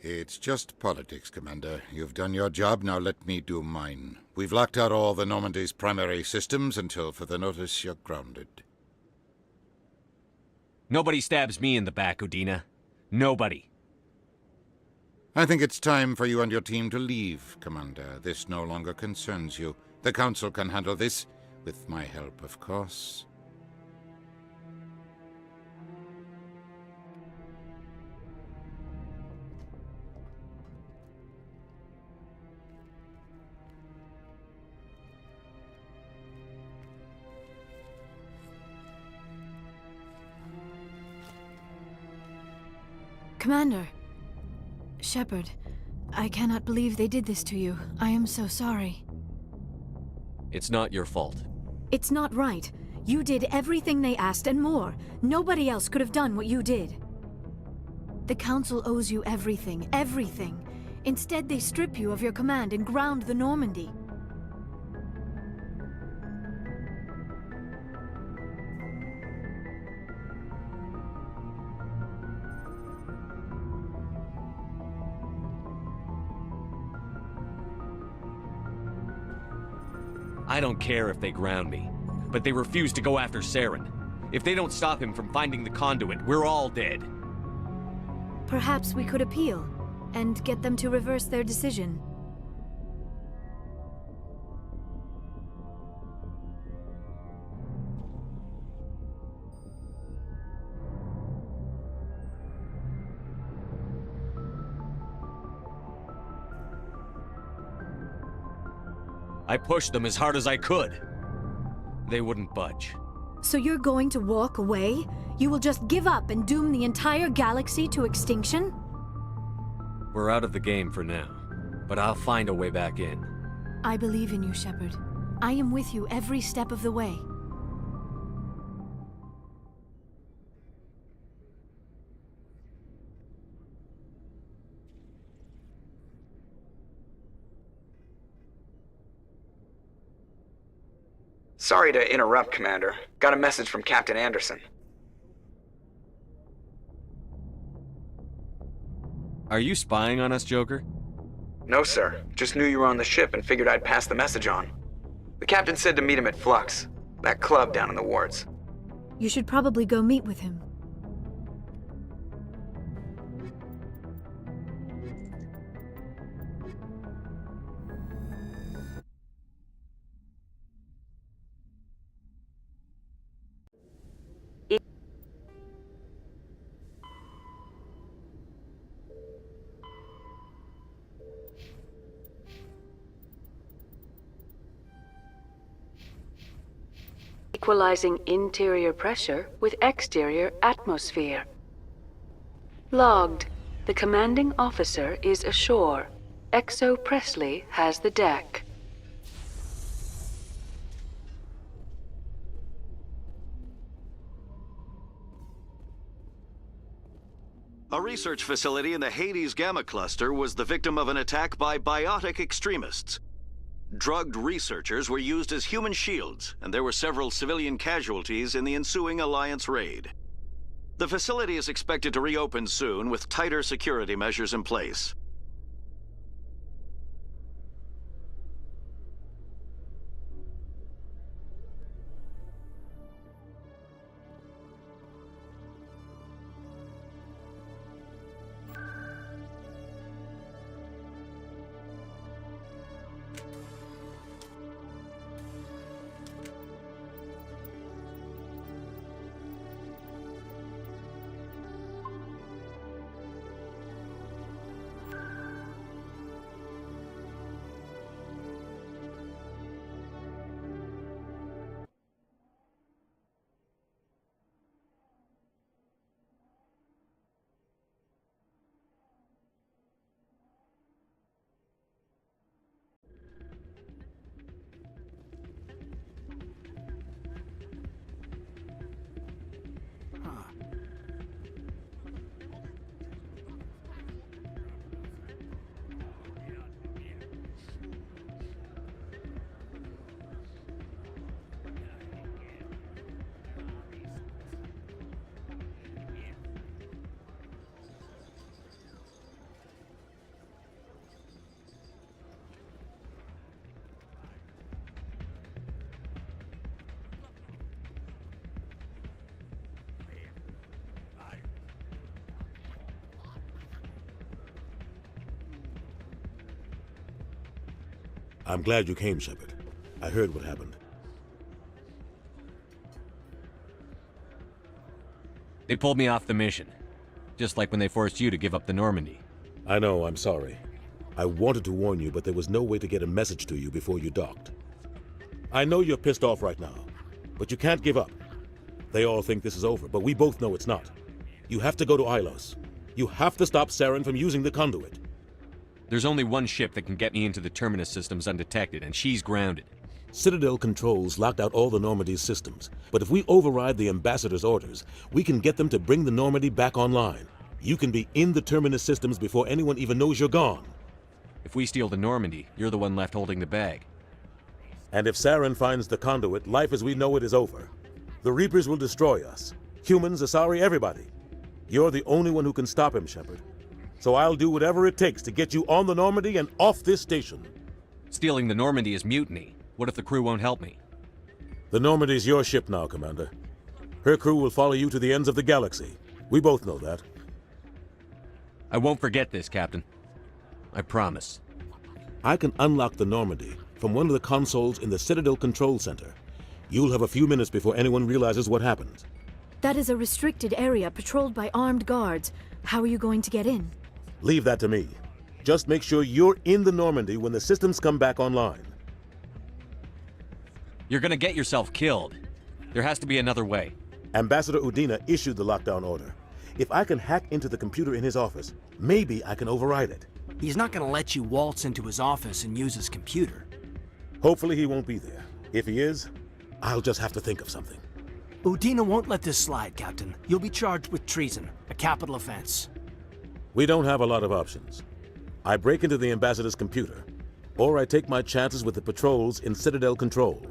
It's just politics, Commander. You've done your job, now let me do mine. We've locked out all the Normandy's primary systems until further notice you're grounded. Nobody stabs me in the back, Udina. Nobody. I think it's time for you and your team to leave, Commander. This no longer concerns you. The Council can handle this, with my help, of course. Commander. Shepard, I cannot believe they did this to you. I am so sorry. It's not your fault. It's not right. You did everything they asked and more. Nobody else could have done what you did. The Council owes you everything, everything. Instead, they strip you of your command and ground the Normandy. I don't care if they ground me, but they refuse to go after Saren. If they don't stop him from finding the conduit, we're all dead. Perhaps we could appeal, and get them to reverse their decision. I pushed them as hard as I could. They wouldn't budge. So you're going to walk away? You will just give up and doom the entire galaxy to extinction? We're out of the game for now, but I'll find a way back in. I believe in you, Shepard. I am with you every step of the way. Sorry to interrupt, Commander. Got a message from Captain Anderson. Are you spying on us, Joker? No, sir. Just knew you were on the ship and figured I'd pass the message on. The captain said to meet him at Flux, that club down in the wards. You should probably go meet with him. Equalizing interior pressure with exterior atmosphere. Logged. The commanding officer is ashore. XO Presley has the deck. A research facility in the Hades Gamma Cluster was the victim of an attack by biotic extremists. Drugged researchers were used as human shields, and there were several civilian casualties in the ensuing Alliance raid. The facility is expected to reopen soon with tighter security measures in place. I'm glad you came, Shepard. I heard what happened. They pulled me off the mission. Just like when they forced you to give up the Normandy. I know, I'm sorry. I wanted to warn you, but there was no way to get a message to you before you docked. I know you're pissed off right now, but you can't give up. They all think this is over, but we both know it's not. You have to go to Ilos. You have to stop Saren from using the conduit. There's only one ship that can get me into the Terminus systems undetected, and she's grounded. Citadel controls locked out all the Normandy's systems, but if we override the Ambassador's orders, we can get them to bring the Normandy back online. You can be in the Terminus systems before anyone even knows you're gone. If we steal the Normandy, you're the one left holding the bag. And if Saren finds the conduit, life as we know it is over. The Reapers will destroy us. Humans, Asari, everybody. You're the only one who can stop him, Shepard. So I'll do whatever it takes to get you on the Normandy and off this station. Stealing the Normandy is mutiny. What if the crew won't help me? The Normandy's your ship now, Commander. Her crew will follow you to the ends of the galaxy. We both know that. I won't forget this, Captain. I promise. I can unlock the Normandy from one of the consoles in the Citadel Control Center. You'll have a few minutes before anyone realizes what happened. That is a restricted area patrolled by armed guards. How are you going to get in? Leave that to me. Just make sure you're in the Normandy when the systems come back online. You're gonna get yourself killed. There has to be another way. Ambassador Udina issued the lockdown order. If I can hack into the computer in his office, maybe I can override it. He's not gonna let you waltz into his office and use his computer. Hopefully he won't be there. If he is, I'll just have to think of something. Udina won't let this slide, Captain. You'll be charged with treason, a capital offense. We don't have a lot of options. I break into the ambassador's computer, or I take my chances with the patrols in Citadel Control.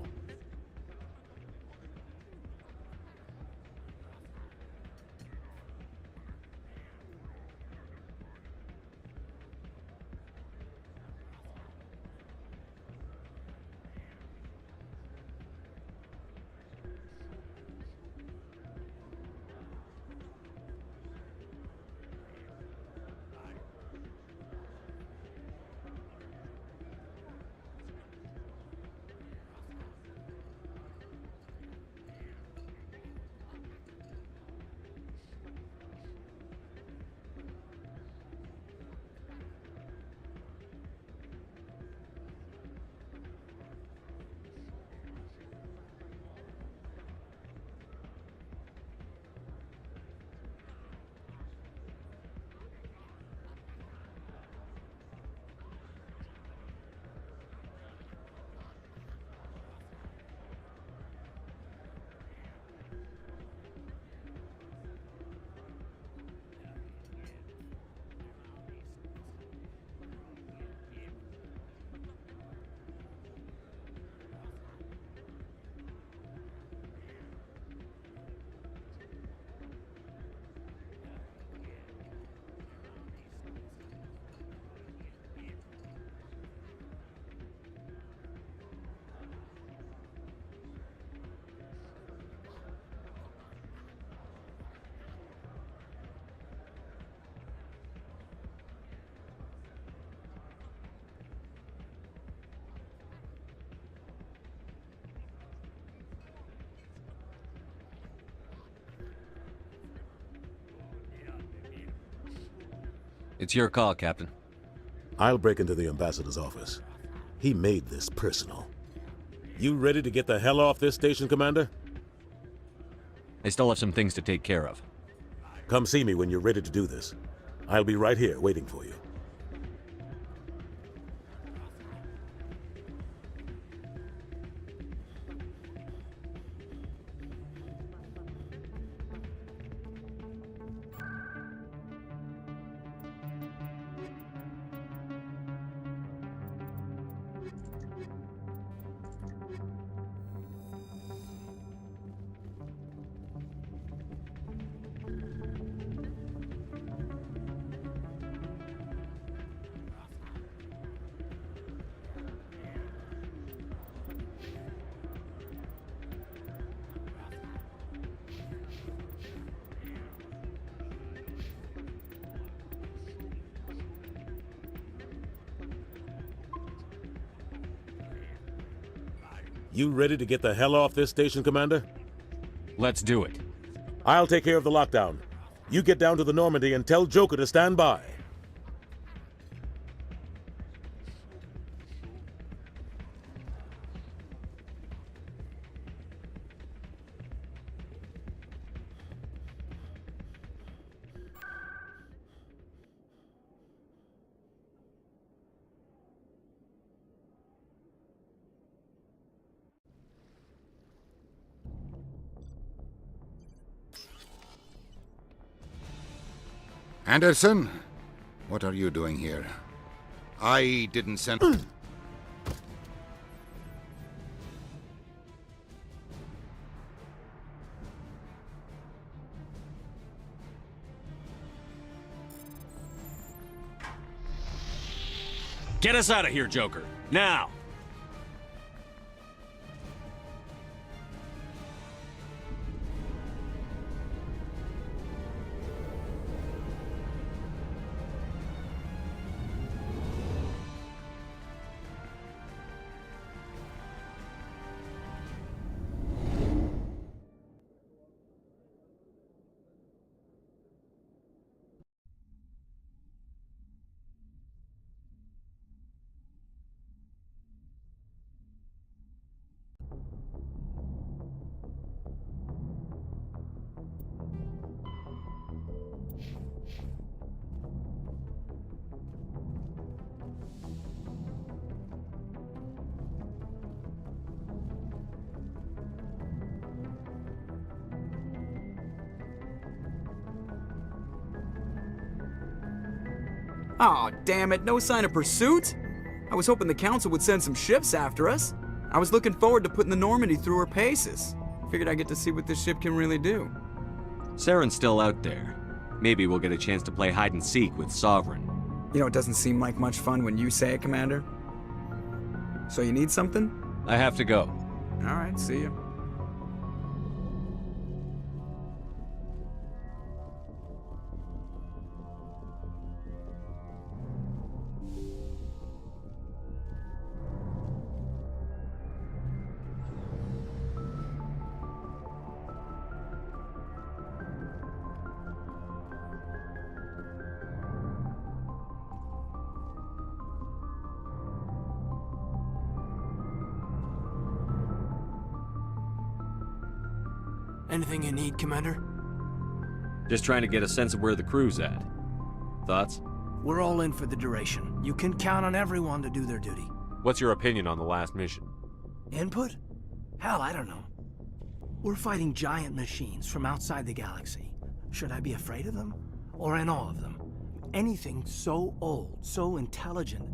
It's your call, Captain. I'll break into the ambassador's office. He made this personal. You ready to get the hell off this station, Commander? I still have some things to take care of. Come see me when you're ready to do this. I'll be right here waiting for you. You ready to get the hell off this station, Commander? Let's do it. I'll take care of the lockdown. You get down to the Normandy and tell Joker to stand by. Anderson, what are you doing here? I didn't send... Get us out of here, Joker. Now! Aw, damn it, no sign of pursuit? I was hoping the Council would send some ships after us. I was looking forward to putting the Normandy through her paces. Figured I'd get to see what this ship can really do. Saren's still out there. Maybe we'll get a chance to play hide and seek with Sovereign. You know, it doesn't seem like much fun when you say it, Commander. So you need something? I have to go. Alright, see ya. Anything you need, Commander? Just trying to get a sense of where the crew's at. Thoughts? We're all in for the duration. You can count on everyone to do their duty. What's your opinion on the last mission? Input? Hell, I don't know. We're fighting giant machines from outside the galaxy. Should I be afraid of them? Or in awe of them? Anything so old, so intelligent.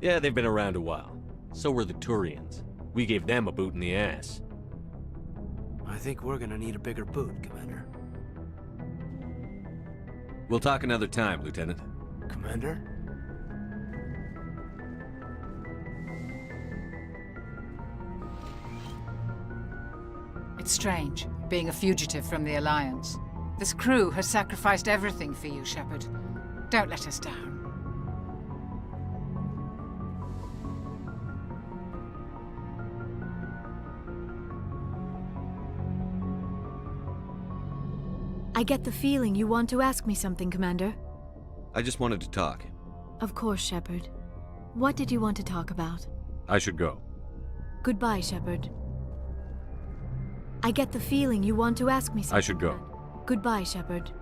Yeah, they've been around a while. So were the Turians. We gave them a boot in the ass. I think we're gonna need a bigger boot, Commander. We'll talk another time, Lieutenant. Commander? It's strange, being a fugitive from the Alliance. This crew has sacrificed everything for you, Shepard. Don't let us down. I get the feeling you want to ask me something, Commander. I just wanted to talk. Of course, Shepard. What did you want to talk about? I should go. Goodbye, Shepard. I get the feeling you want to ask me something. I should go. Goodbye, Shepard.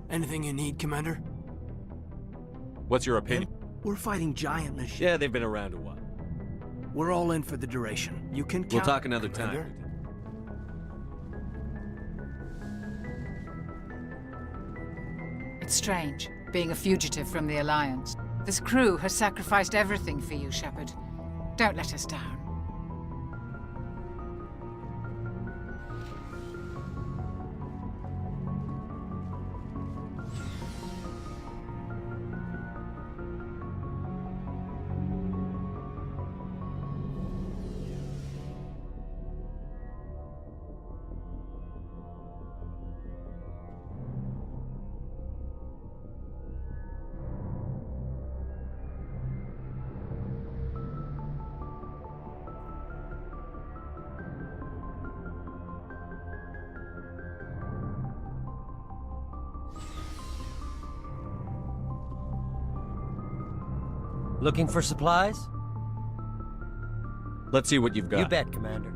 Anything you need, Commander? What's your opinion? We're fighting giant machines. Yeah, they've been around a while. We're all in for the duration. You can count. We'll talk another Commander. time. It's strange, being a fugitive from the Alliance. This crew has sacrificed everything for you, Shepard. Don't let us down. Looking for supplies? Let's see what you've got. You bet, Commander.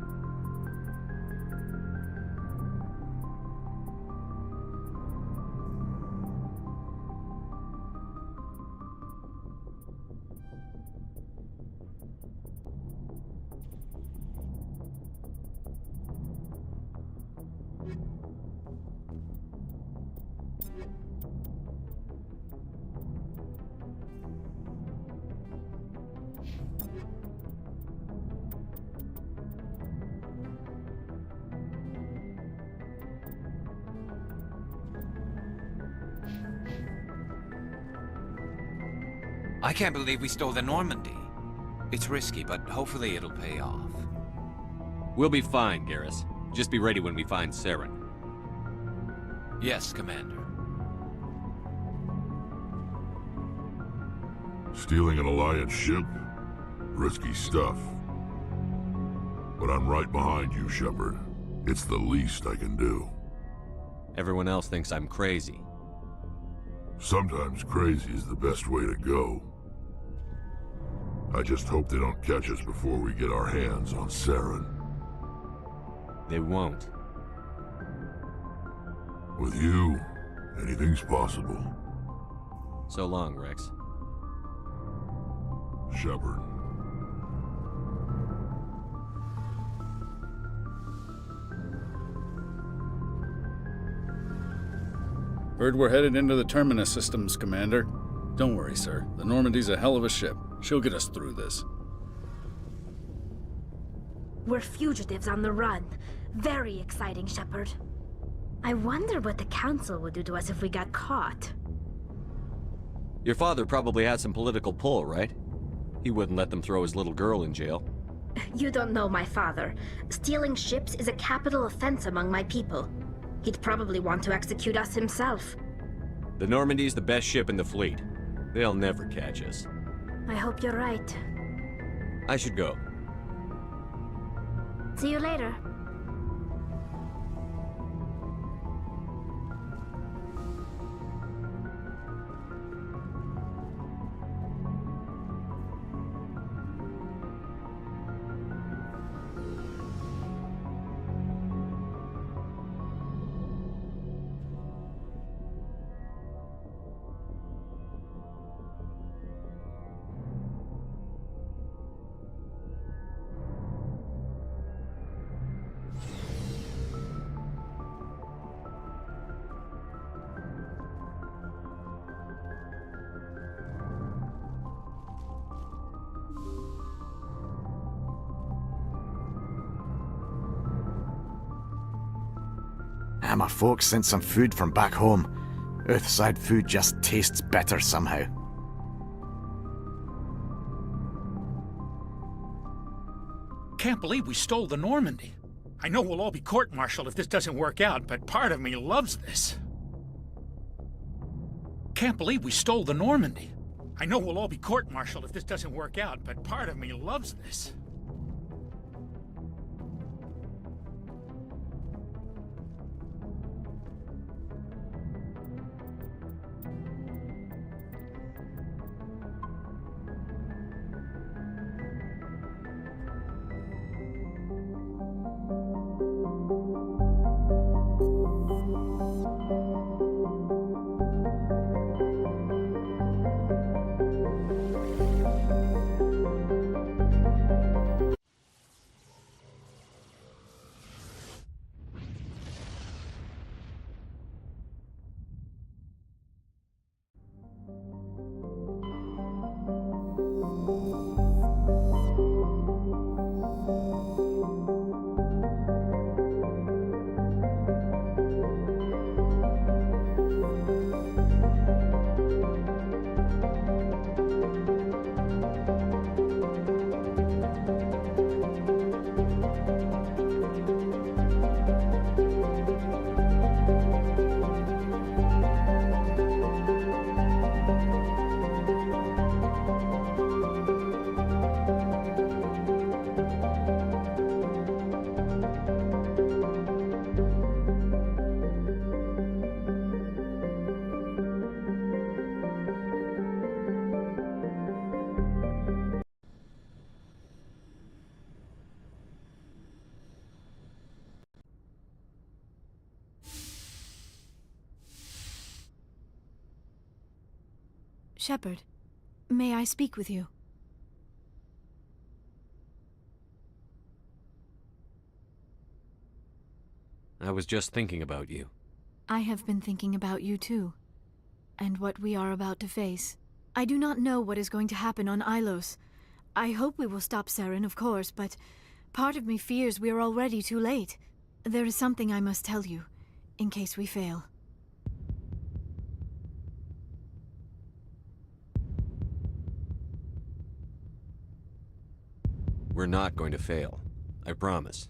I can't believe we stole the Normandy. It's risky, but hopefully it'll pay off. We'll be fine, Garrus. Just be ready when we find Saren. Yes, Commander. Stealing an Alliance ship? Risky stuff. But I'm right behind you, Shepard. It's the least I can do. Everyone else thinks I'm crazy. Sometimes crazy is the best way to go. I just hope they don't catch us before we get our hands on Saren. They won't. With you, anything's possible. So long, Rex. Shepard. Heard we're headed into the Terminus systems, Commander. Don't worry, sir. The Normandy's a hell of a ship. She'll get us through this. We're fugitives on the run. Very exciting, Shepard. I wonder what the Council would do to us if we got caught. Your father probably had some political pull, right? He wouldn't let them throw his little girl in jail. You don't know my father. Stealing ships is a capital offense among my people. He'd probably want to execute us himself. The Normandy's the best ship in the fleet. They'll never catch us. I hope you're right. I should go. See you later. My folks sent some food from back home. Earthside food just tastes better somehow. Can't believe we stole the Normandy. I know we'll all be court-martialed if this doesn't work out, but part of me loves this. Can't believe we stole the Normandy. I know we'll all be court-martialed if this doesn't work out, but part of me loves this. Shepard, may I speak with you? I was just thinking about you. I have been thinking about you too, and what we are about to face. I do not know what is going to happen on Ilos. I hope we will stop Saren, of course, but part of me fears we are already too late. There is something I must tell you, in case we fail. We're not going to fail. I promise.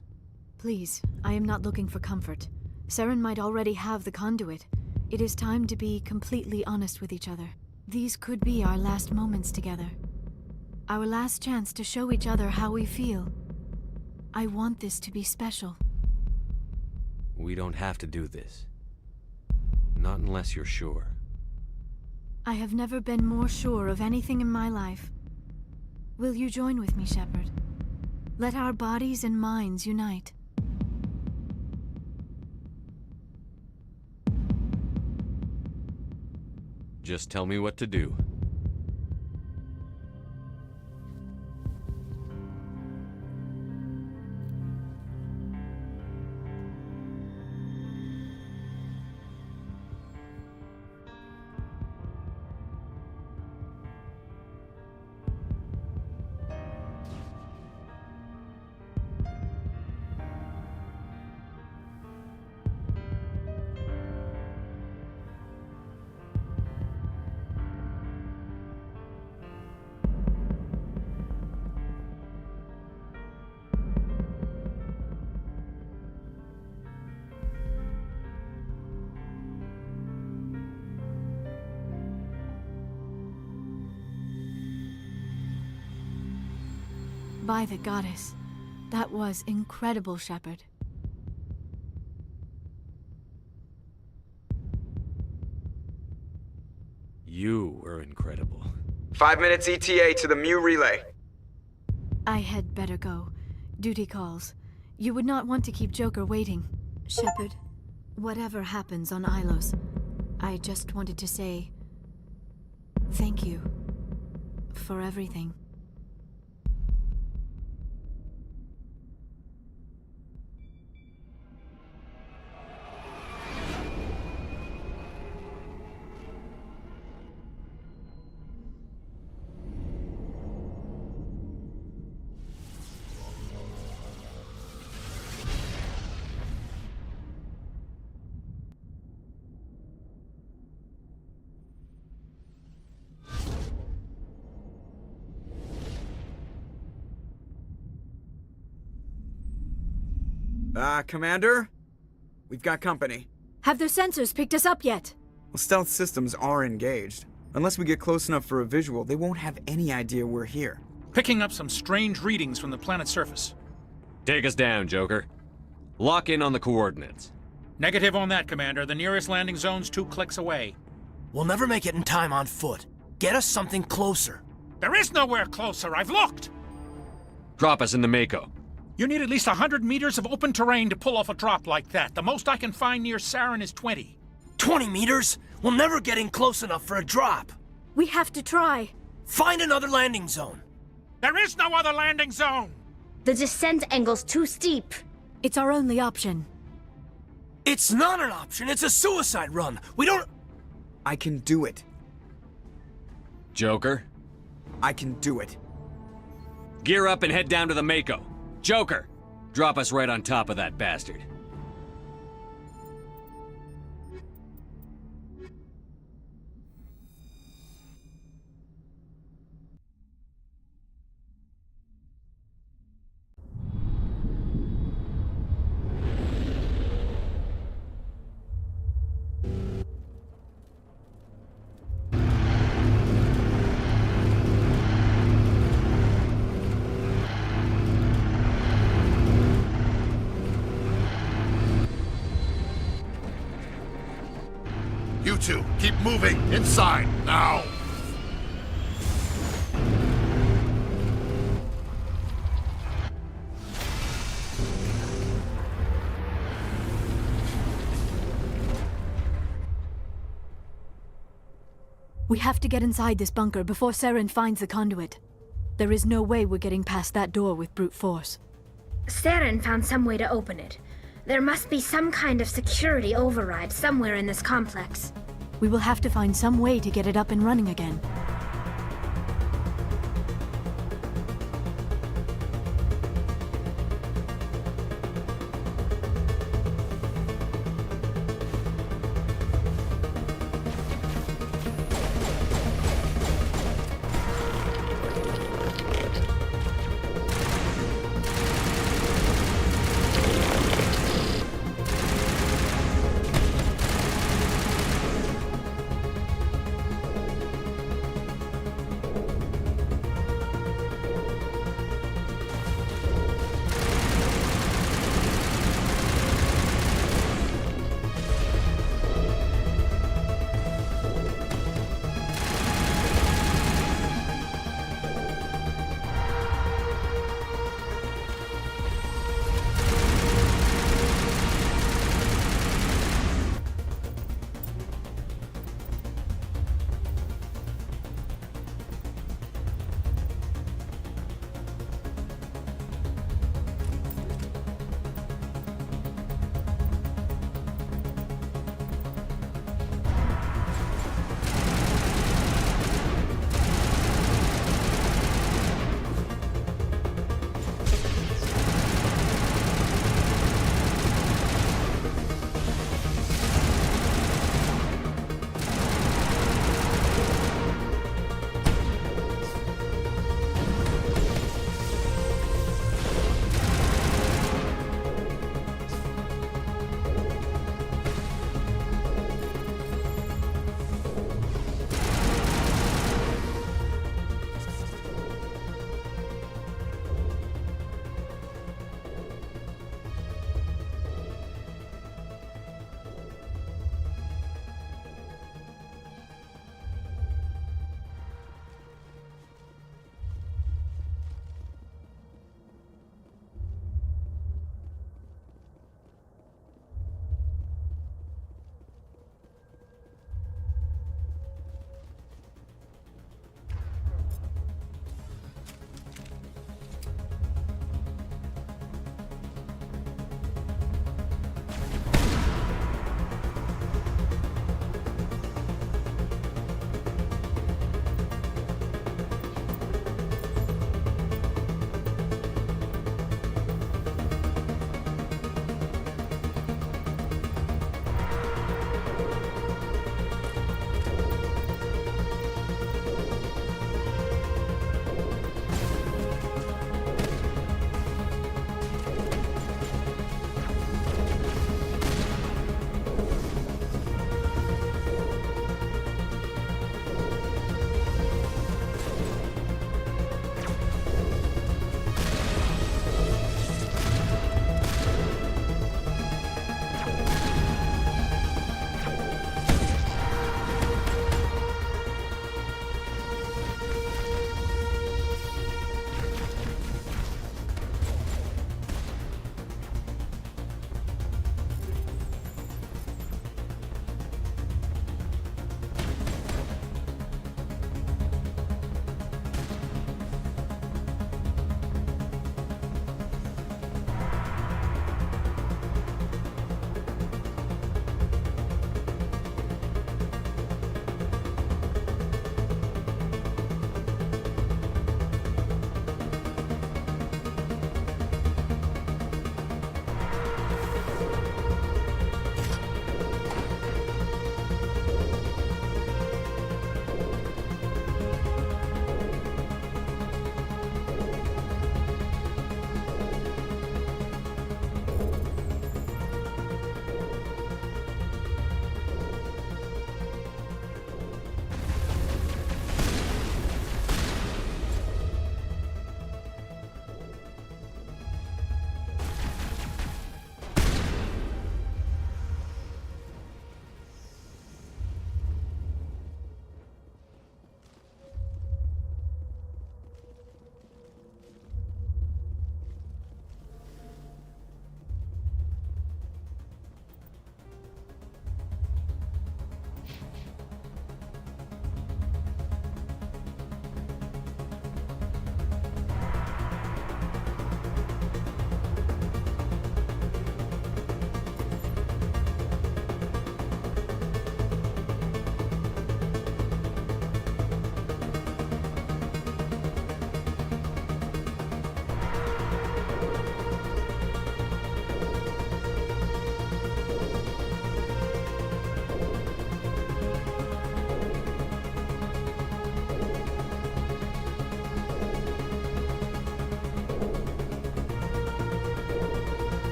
Please, I am not looking for comfort. Saren might already have the conduit. It is time to be completely honest with each other. These could be our last moments together. Our last chance to show each other how we feel. I want this to be special. We don't have to do this. Not unless you're sure. I have never been more sure of anything in my life. Will you join with me, Shepard? Let our bodies and minds unite. Just tell me what to do. By the goddess, that was incredible, Shepard. You were incredible. 5 minutes ETA to the Mu relay. I had better go. Duty calls. You would not want to keep Joker waiting. Shepard, whatever happens on Ilos, I just wanted to say thank you for everything. Commander? We've got company. Have their sensors picked us up yet? Well, stealth systems are engaged. Unless we get close enough for a visual, they won't have any idea we're here. Picking up some strange readings from the planet's surface. Take us down, Joker. Lock in on the coordinates. Negative on that, Commander. The nearest landing zone's 2 clicks away. We'll never make it in time on foot. Get us something closer. There is nowhere closer. I've looked. Drop us in the Mako. You need at least 100 meters of open terrain to pull off a drop like that. The most I can find near Saren is 20. 20 meters? We'll never get in close enough for a drop. We have to try. Find another landing zone. There is no other landing zone! The descent angle's too steep. It's our only option. It's not an option. It's a suicide run. We don't... I can do it. Joker? I can do it. Gear up and head down to the Mako. Joker, drop us right on top of that bastard. You two, keep moving! Inside, now! We have to get inside this bunker before Saren finds the conduit. There is no way we're getting past that door with brute force. Saren found some way to open it. There must be some kind of security override somewhere in this complex. We will have to find some way to get it up and running again.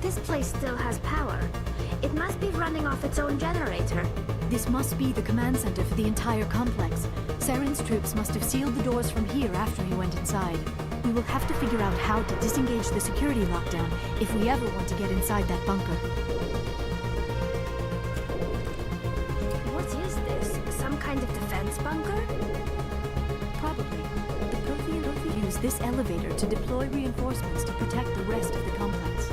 This place still has power. It must be running off its own generator. This must be the command center for the entire complex. Saren's troops must have sealed the doors from here after he went inside. We will have to figure out how to disengage the security lockdown if we ever want to get inside that bunker. What is this? Some kind of defense bunker? Probably. The Prothean use this elevator to deploy reinforcements to protect the rest of the complex.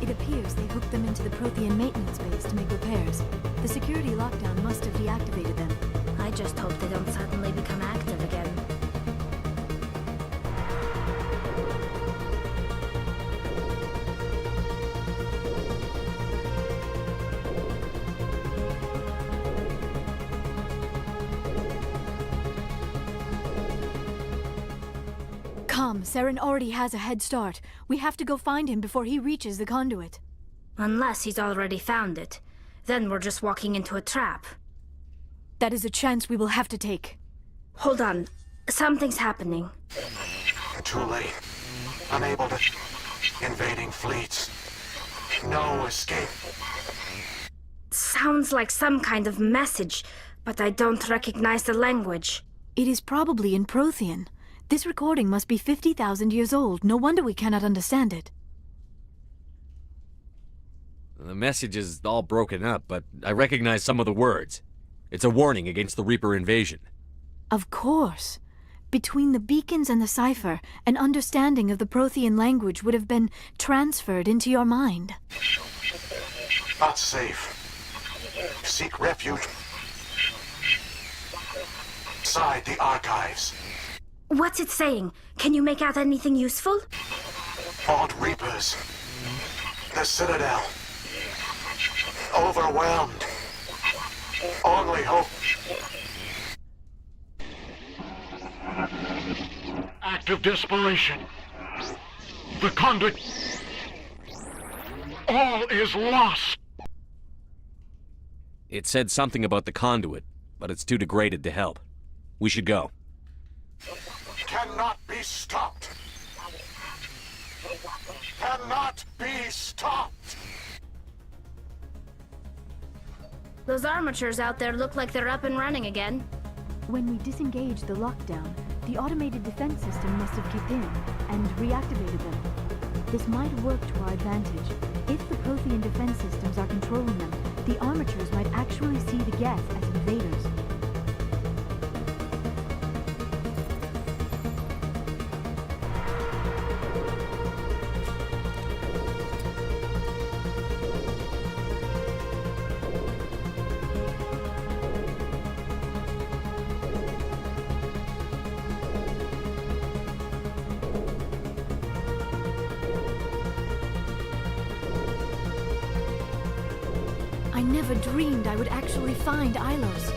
It appears they hooked them into the Prothean maintenance base to make repairs. The security lockdown must have deactivated them. I just hope they don't suddenly become active again. Come, Saren already has a head start. We have to go find him before he reaches the conduit. Unless he's already found it. Then we're just walking into a trap. That is a chance we will have to take. Hold on. Something's happening. Too late. Unable to... Invading fleets. No escape. Sounds like some kind of message, but I don't recognize the language. It is probably in Prothean. This recording must be 50,000 years old. No wonder we cannot understand it. The message is all broken up, but I recognize some of the words. It's a warning against the Reaper invasion. Of course. Between the beacons and the cipher, an understanding of the Prothean language would have been transferred into your mind. Not safe. Seek refuge. Inside the archives. What's it saying? Can you make out anything useful? Fought Reapers. The Citadel. Overwhelmed. Only hope. Act of desperation. The conduit. All is lost. It said something about the conduit, but it's too degraded to help. We should go. Cannot be stopped. Cannot be stopped. Those armatures out there look like they're up and running again. When we disengaged the lockdown, the automated defense system must have kicked in and reactivated them. This might work to our advantage. If the Prothean defense systems are controlling them, the armatures might actually see the Geth as invaders. I never dreamed I would actually find Ilos.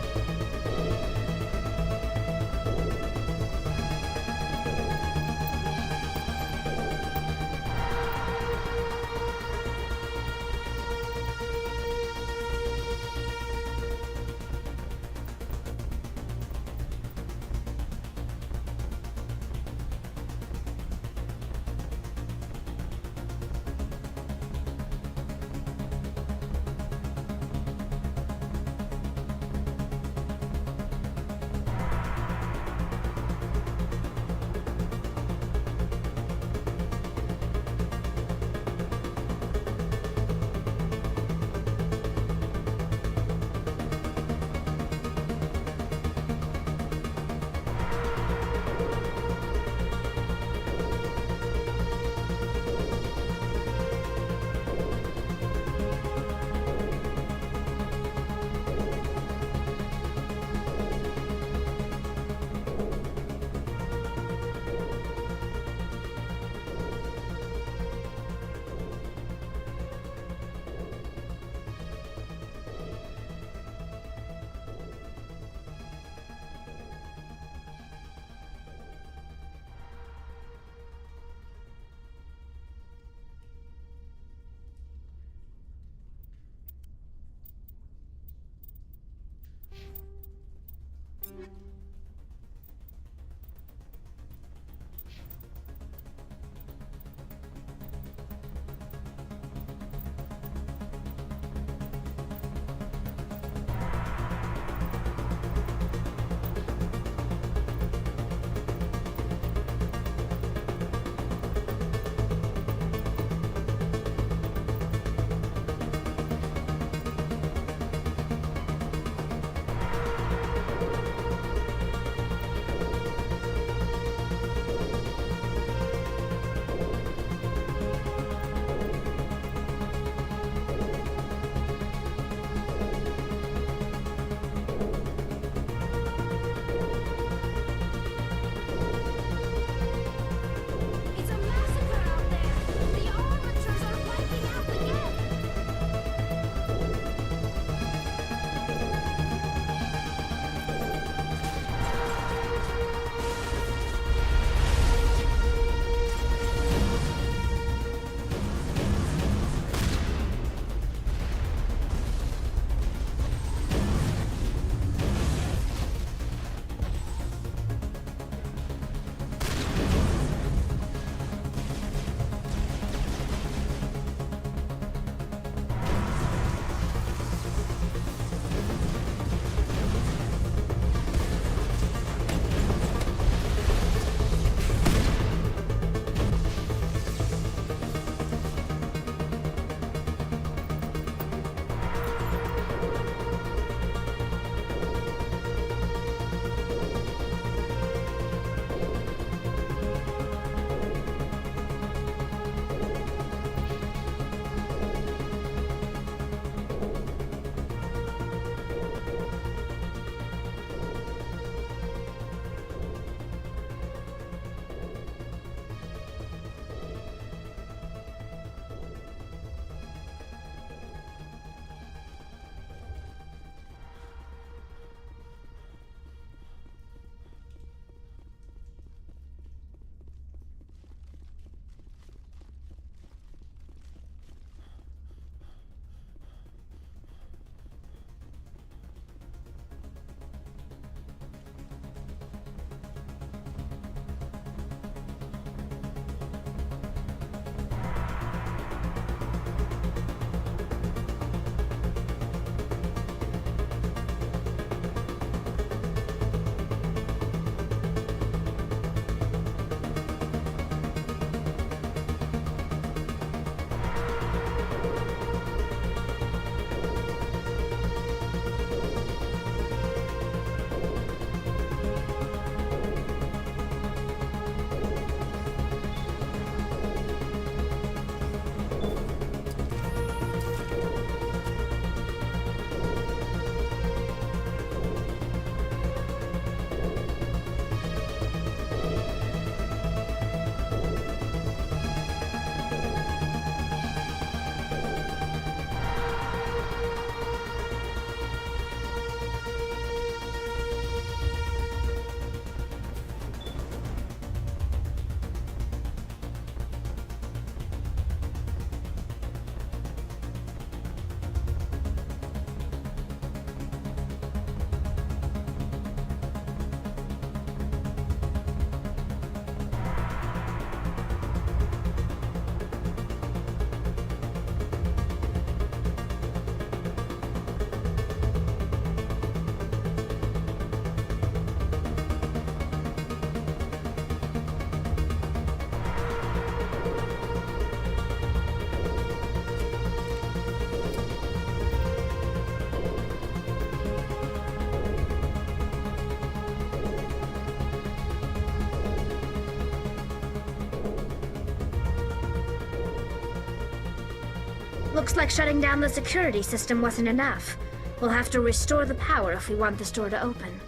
Looks like shutting down the security system wasn't enough. We'll have to restore the power if we want this door to open.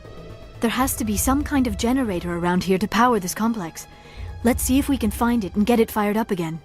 There has to be some kind of generator around here to power this complex. Let's see if we can find it and get it fired up again.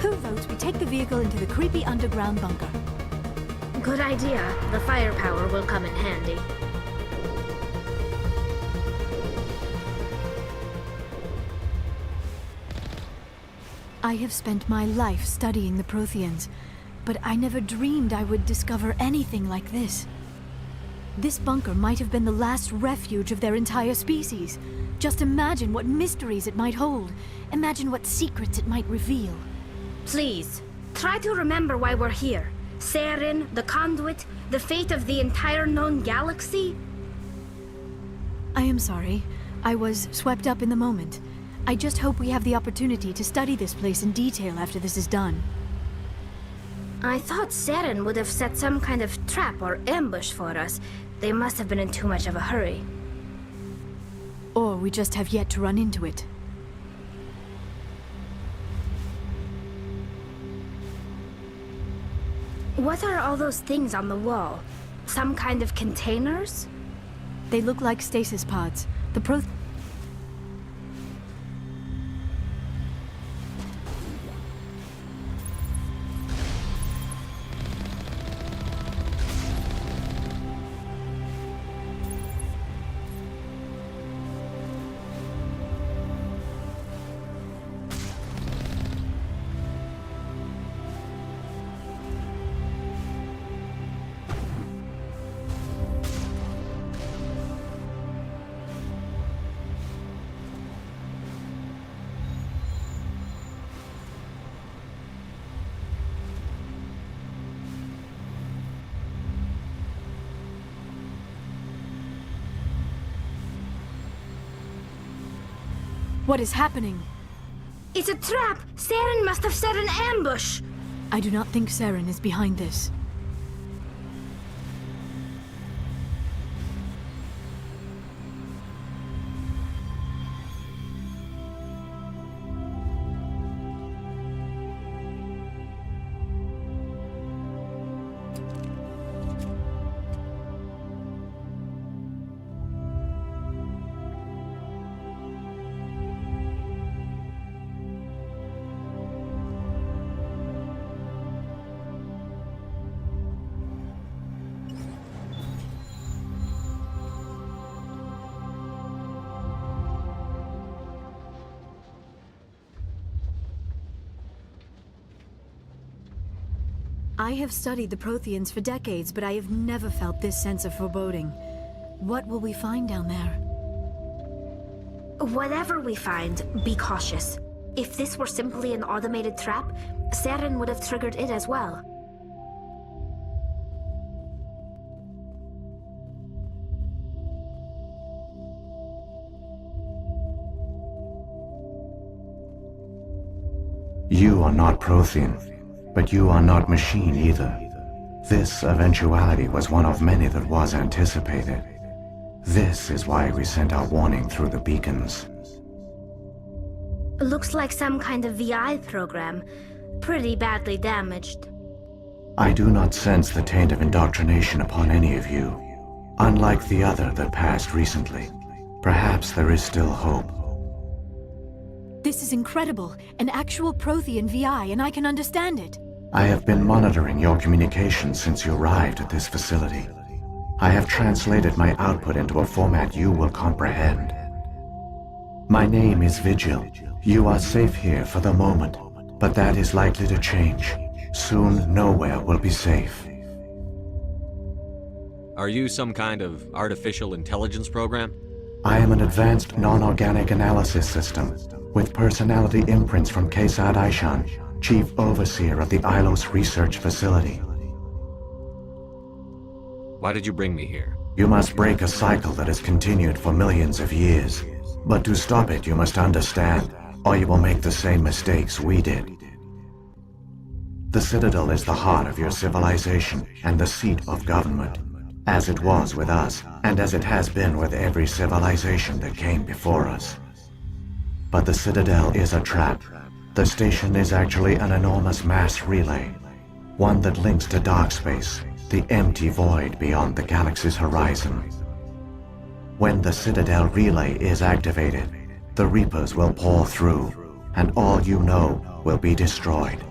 Who votes we take the vehicle into the creepy underground bunker? Good idea. The firepower will come in handy. I have spent my life studying the Protheans, but I never dreamed I would discover anything like this. This bunker might have been the last refuge of their entire species. Just imagine what mysteries it might hold. Imagine what secrets it might reveal. Please, try to remember why we're here. Saren, the Conduit, the fate of the entire known galaxy. I am sorry. I was swept up in the moment. I just hope we have the opportunity to study this place in detail after this is done. I thought Saren would have set some kind of trap or ambush for us. They must have been in too much of a hurry. Or we just have yet to run into it. What are all those things on the wall? Some kind of containers? They look like stasis pods. The What is happening? It's a trap! Saren must have set an ambush! I do not think Saren is behind this. I have studied the Protheans for decades, but I have never felt this sense of foreboding. What will we find down there? Whatever we find, be cautious. If this were simply an automated trap, Saren would have triggered it as well. You are not Prothean, but you are not machine either. This eventuality was one of many that was anticipated. This is why we sent our warning through the beacons. Looks like some kind of VI program. Pretty badly damaged. I do not sense the taint of indoctrination upon any of you. Unlike the other that passed recently, perhaps there is still hope. This is incredible. An actual Prothean VI, and I can understand it. I have been monitoring your communications since you arrived at this facility. I have translated my output into a format you will comprehend. My name is Vigil. You are safe here for the moment, but that is likely to change. Soon, nowhere will be safe. Are you some kind of artificial intelligence program? I am an advanced non-organic analysis system, with personality imprints from Kesad Aishan, Chief Overseer of the Ilos Research Facility. Why did you bring me here? You must break a cycle that has continued for millions of years. But to stop it, you must understand, or you will make the same mistakes we did. The Citadel is the heart of your civilization and the seat of government, as it was with us, and as it has been with every civilization that came before us. But the Citadel is a trap. The station is actually an enormous mass relay, one that links to dark space, the empty void beyond the galaxy's horizon. When the Citadel relay is activated, the Reapers will pour through, and all you know will be destroyed.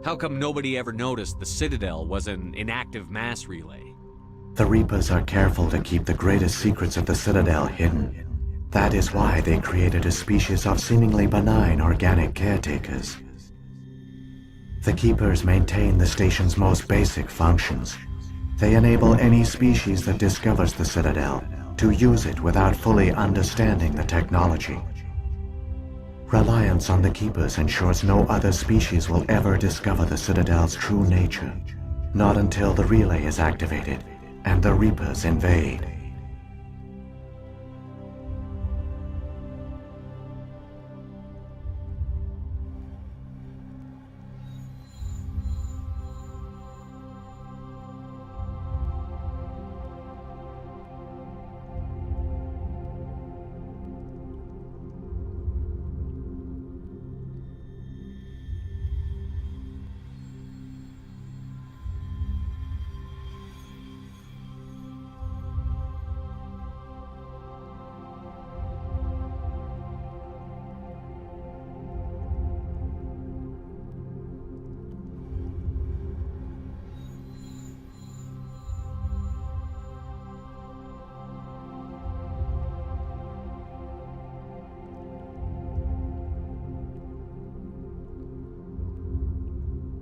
How come nobody ever noticed the Citadel was an inactive mass relay? The Reapers are careful to keep the greatest secrets of the Citadel hidden. That is why they created a species of seemingly benign organic caretakers. The Keepers maintain the station's most basic functions. They enable any species that discovers the Citadel to use it without fully understanding the technology. Reliance on the Keepers ensures no other species will ever discover the Citadel's true nature. Not until the relay is activated and the Reapers invade.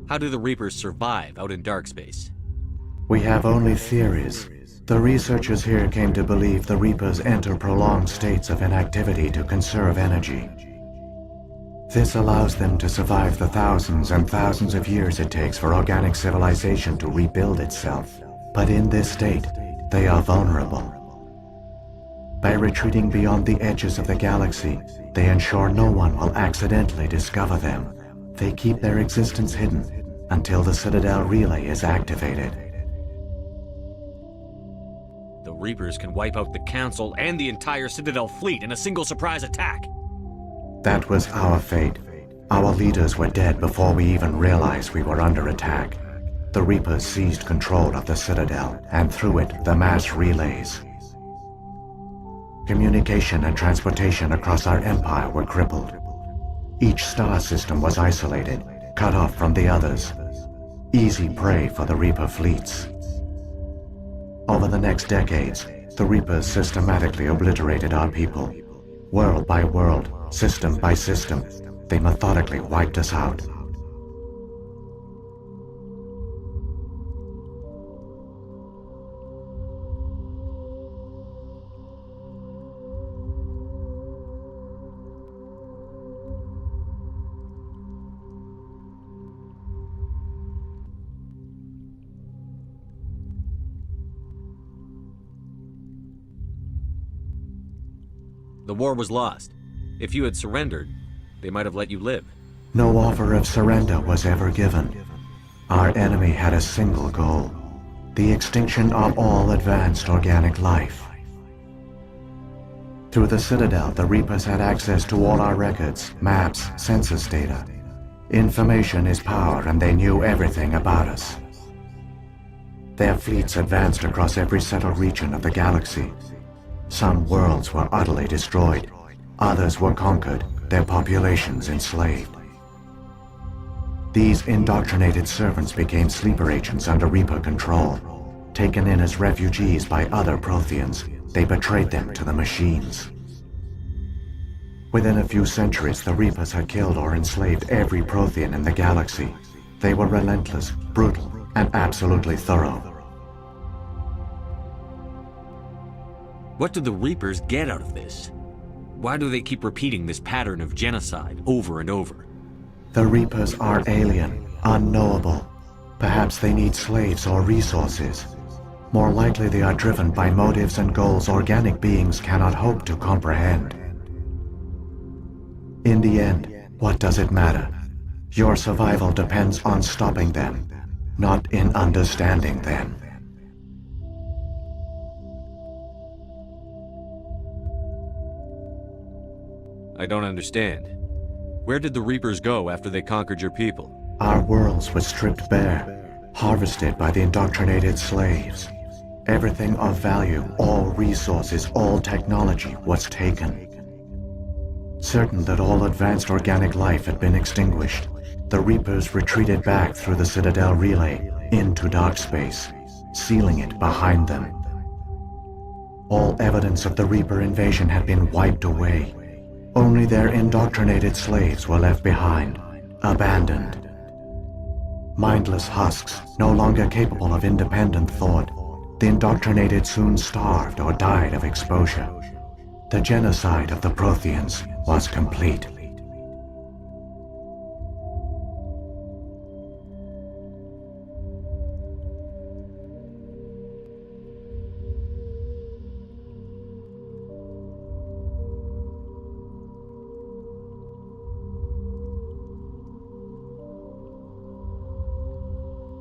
How do the Reapers survive out in dark space? We have only theories. The researchers here came to believe the Reapers enter prolonged states of inactivity to conserve energy. This allows them to survive the thousands and thousands of years it takes for organic civilization to rebuild itself. But in this state, they are vulnerable. By retreating beyond the edges of the galaxy, they ensure no one will accidentally discover them. They keep their existence hidden until the Citadel relay is activated. The Reapers can wipe out the Council and the entire Citadel fleet in a single surprise attack. That was our fate. Our leaders were dead before we even realized we were under attack. The Reapers seized control of the Citadel, and through it, the mass relays. Communication and transportation across our empire were crippled. Each star system was isolated, cut off from the others. Easy prey for the Reaper fleets. Over the next decades, the Reapers systematically obliterated our people. World by world, system by system, they methodically wiped us out. The war was lost. If you had surrendered, they might have let you live. No offer of surrender was ever given. Our enemy had a single goal: the extinction of all advanced organic life. Through the Citadel, the Reapers had access to all our records, maps, census data. Information is power, and they knew everything about us. Their fleets advanced across every settled region of the galaxy. Some worlds were utterly destroyed. Others were conquered, their populations enslaved. These indoctrinated servants became sleeper agents under Reaper control. Taken in as refugees by other Protheans, they betrayed them to the machines. Within a few centuries, the Reapers had killed or enslaved every Prothean in the galaxy. They were relentless, brutal, and absolutely thorough. What do the Reapers get out of this? Why do they keep repeating this pattern of genocide over and over? The Reapers are alien, unknowable. Perhaps they need slaves or resources. More likely they are driven by motives and goals organic beings cannot hope to comprehend. In the end, what does it matter? Your survival depends on stopping them, not in understanding them. I don't understand. Where did the Reapers go after they conquered your people? Our worlds were stripped bare, harvested by the indoctrinated slaves. Everything of value, all resources, all technology was taken. Certain that all advanced organic life had been extinguished, the Reapers retreated back through the Citadel relay into dark space, sealing it behind them. All evidence of the Reaper invasion had been wiped away. Only their indoctrinated slaves were left behind, abandoned. Mindless husks, no longer capable of independent thought, the indoctrinated soon starved or died of exposure. The genocide of the Protheans was complete.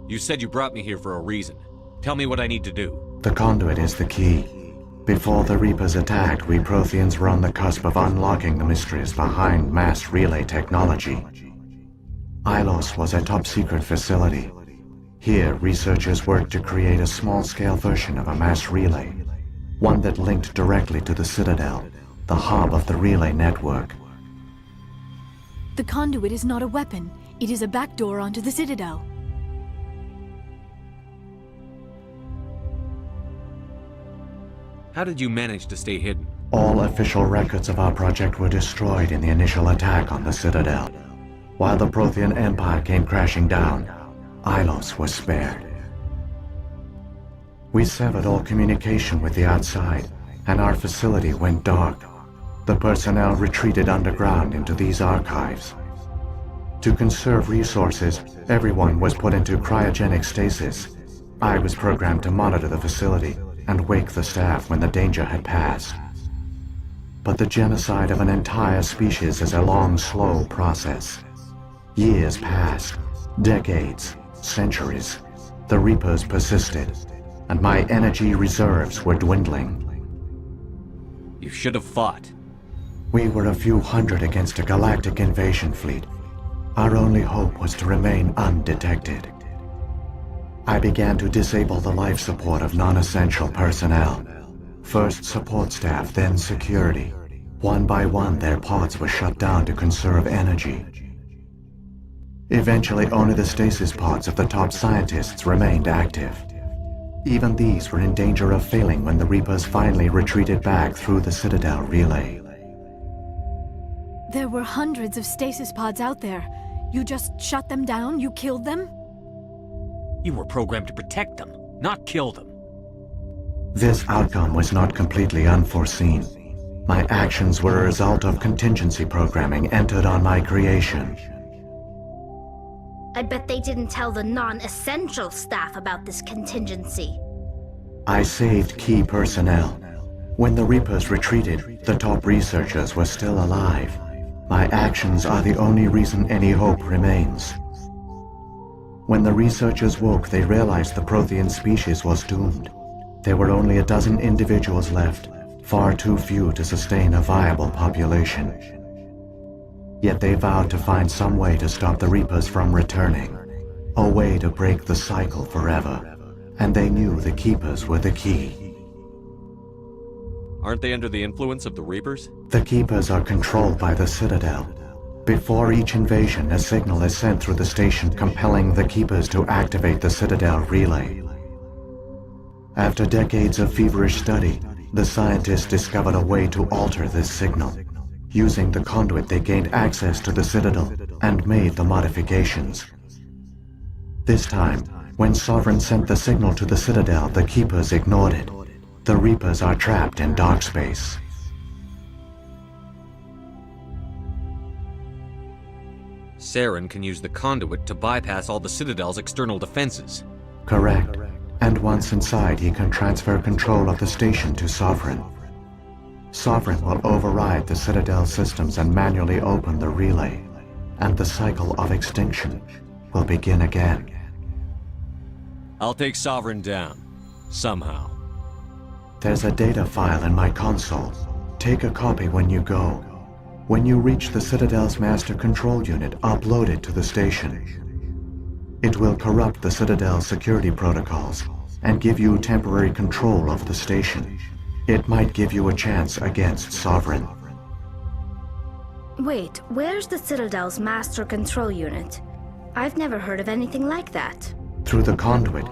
You said you brought me here for a reason. Tell me what I need to do. The conduit is the key. Before the Reapers attacked, we Protheans were on the cusp of unlocking the mysteries behind mass relay technology. Ilos was a top-secret facility. Here, researchers worked to create a small-scale version of a mass relay, one that linked directly to the Citadel, the hub of the relay network. The conduit is not a weapon. It is a backdoor onto the Citadel. How did you manage to stay hidden? All official records of our project were destroyed in the initial attack on the Citadel. While the Prothean Empire came crashing down, Ilos was spared. We severed all communication with the outside, and our facility went dark. The personnel retreated underground into these archives. To conserve resources, everyone was put into cryogenic stasis. I was programmed to monitor the facility and wake the staff when the danger had passed. But the genocide of an entire species is a long, slow process. Years passed, decades, centuries. The Reapers persisted, and my energy reserves were dwindling. You should have fought. We were a few hundred against a galactic invasion fleet. Our only hope was to remain undetected. I began to disable the life support of non-essential personnel. First support staff, then security. One by one, their pods were shut down to conserve energy. Eventually, only the stasis pods of the top scientists remained active. Even these were in danger of failing when the Reapers finally retreated back through the Citadel relay. There were hundreds of stasis pods out there. You just shut them down? You killed them? You were programmed to protect them, not kill them. This outcome was not completely unforeseen. My actions were a result of contingency programming entered on my creation. I bet they didn't tell the non-essential staff about this contingency. I saved key personnel. When the Reapers retreated, the top researchers were still alive. My actions are the only reason any hope remains. When the researchers woke, they realized the Prothean species was doomed. There were only a dozen individuals left, far too few to sustain a viable population. Yet they vowed to find some way to stop the Reapers from returning, a way to break the cycle forever, and they knew the Keepers were the key. Aren't they under the influence of the Reapers? The Keepers are controlled by the Citadel. Before each invasion, a signal is sent through the station compelling the Keepers to activate the Citadel relay. After decades of feverish study, the scientists discovered a way to alter this signal. Using the conduit, they gained access to the Citadel and made the modifications. This time, when Sovereign sent the signal to the Citadel, the Keepers ignored it. The Reapers are trapped in dark space. Saren can use the conduit to bypass all the Citadel's external defenses. Correct. And once inside, he can transfer control of the station to Sovereign. Sovereign will override the Citadel systems and manually open the relay, and the cycle of extinction will begin again. I'll take Sovereign down. Somehow. There's a data file in my console. Take a copy when you go. When you reach the Citadel's master control unit, upload it to the station. It will corrupt the Citadel's security protocols and give you temporary control of the station. It might give you a chance against Sovereign. Wait, where's the Citadel's master control unit? I've never heard of anything like that. Through the conduit,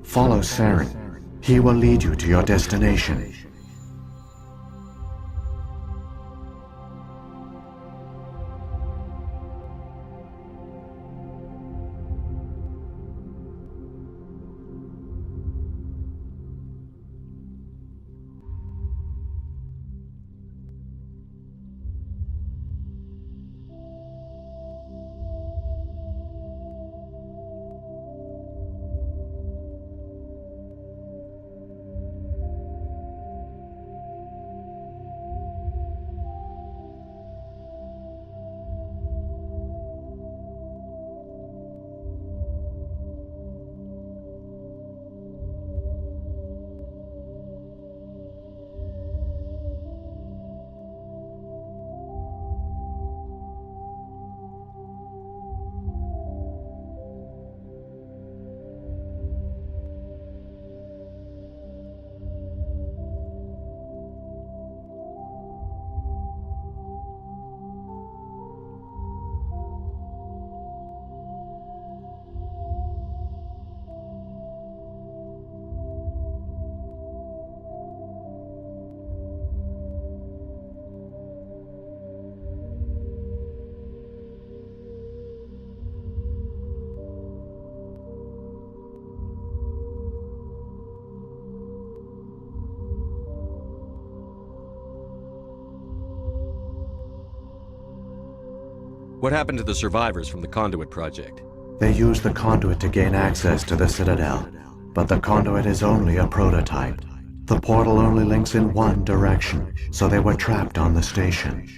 follow Saren. He will lead you to your destination. What happened to the survivors from the Conduit project? They used the conduit to gain access to the Citadel, but the conduit is only a prototype. The portal only links in one direction, so they were trapped on the station.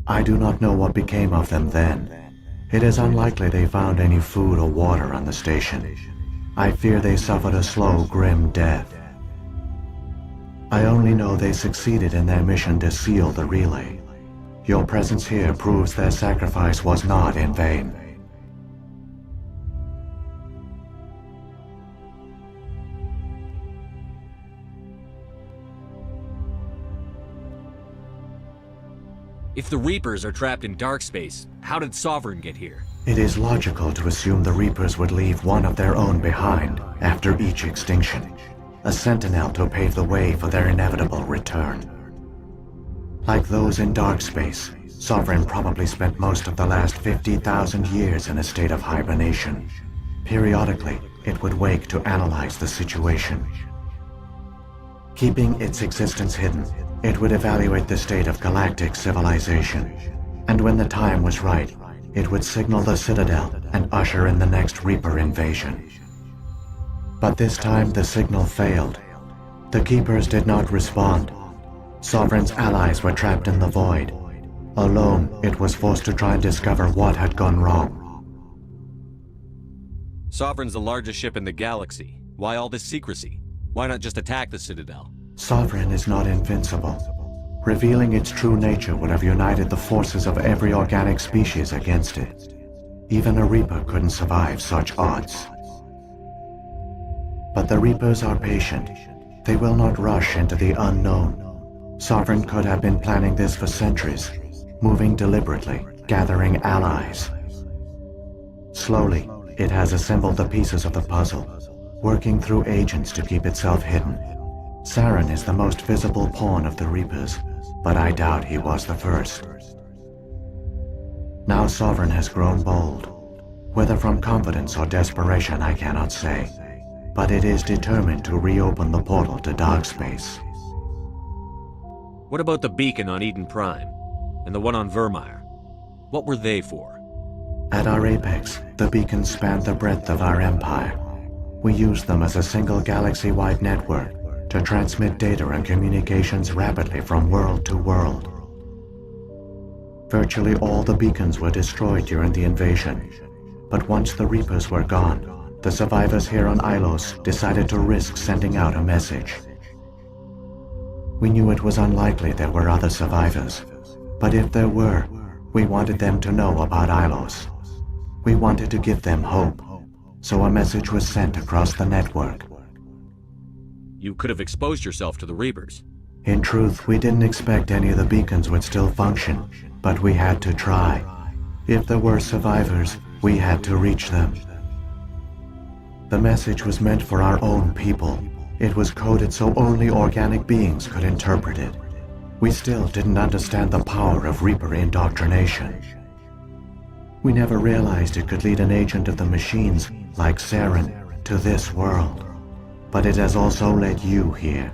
I do not know what became of them then. It is unlikely they found any food or water on the station. I fear they suffered a slow, grim death. I only know they succeeded in their mission to seal the relay. Your presence here proves their sacrifice was not in vain. If the Reapers are trapped in dark space, how did Sovereign get here? It is logical to assume the Reapers would leave one of their own behind after each extinction, a sentinel to pave the way for their inevitable return. Like those in dark space, Sovereign probably spent most of the last 50,000 years in a state of hibernation. Periodically, it would wake to analyze the situation. Keeping its existence hidden, it would evaluate the state of galactic civilization. And when the time was right, it would signal the Citadel and usher in the next Reaper invasion. But this time the signal failed. The Keepers did not respond. Sovereign's allies were trapped in the void. Alone, it was forced to try and discover what had gone wrong. Sovereign's the largest ship in the galaxy. Why all this secrecy? Why not just attack the Citadel? Sovereign is not invincible. Revealing its true nature would have united the forces of every organic species against it. Even a Reaper couldn't survive such odds. But the Reapers are patient. They will not rush into the unknown. Sovereign could have been planning this for centuries, moving deliberately, gathering allies. Slowly, it has assembled the pieces of the puzzle, working through agents to keep itself hidden. Saren is the most visible pawn of the Reapers, but I doubt he was the first. Now Sovereign has grown bold. Whether from confidence or desperation, I cannot say. But it is determined to reopen the portal to dark space. What about the beacon on Eden Prime? And the one on Vermeer? What were they for? At our apex, the beacons spanned the breadth of our empire. We used them as a single galaxy-wide network to transmit data and communications rapidly from world to world. Virtually all the beacons were destroyed during the invasion, but once the Reapers were gone, the survivors here on Ilos decided to risk sending out a message. We knew it was unlikely there were other survivors, but if there were, we wanted them to know about Ilos. We wanted to give them hope, so a message was sent across the network. You could have exposed yourself to the Reapers. In truth, we didn't expect any of the beacons would still function, but we had to try. If there were survivors, we had to reach them. The message was meant for our own people. It was coded so only organic beings could interpret it. We still didn't understand the power of Reaper indoctrination. We never realized it could lead an agent of the machines, like Saren, to this world. But it has also led you here.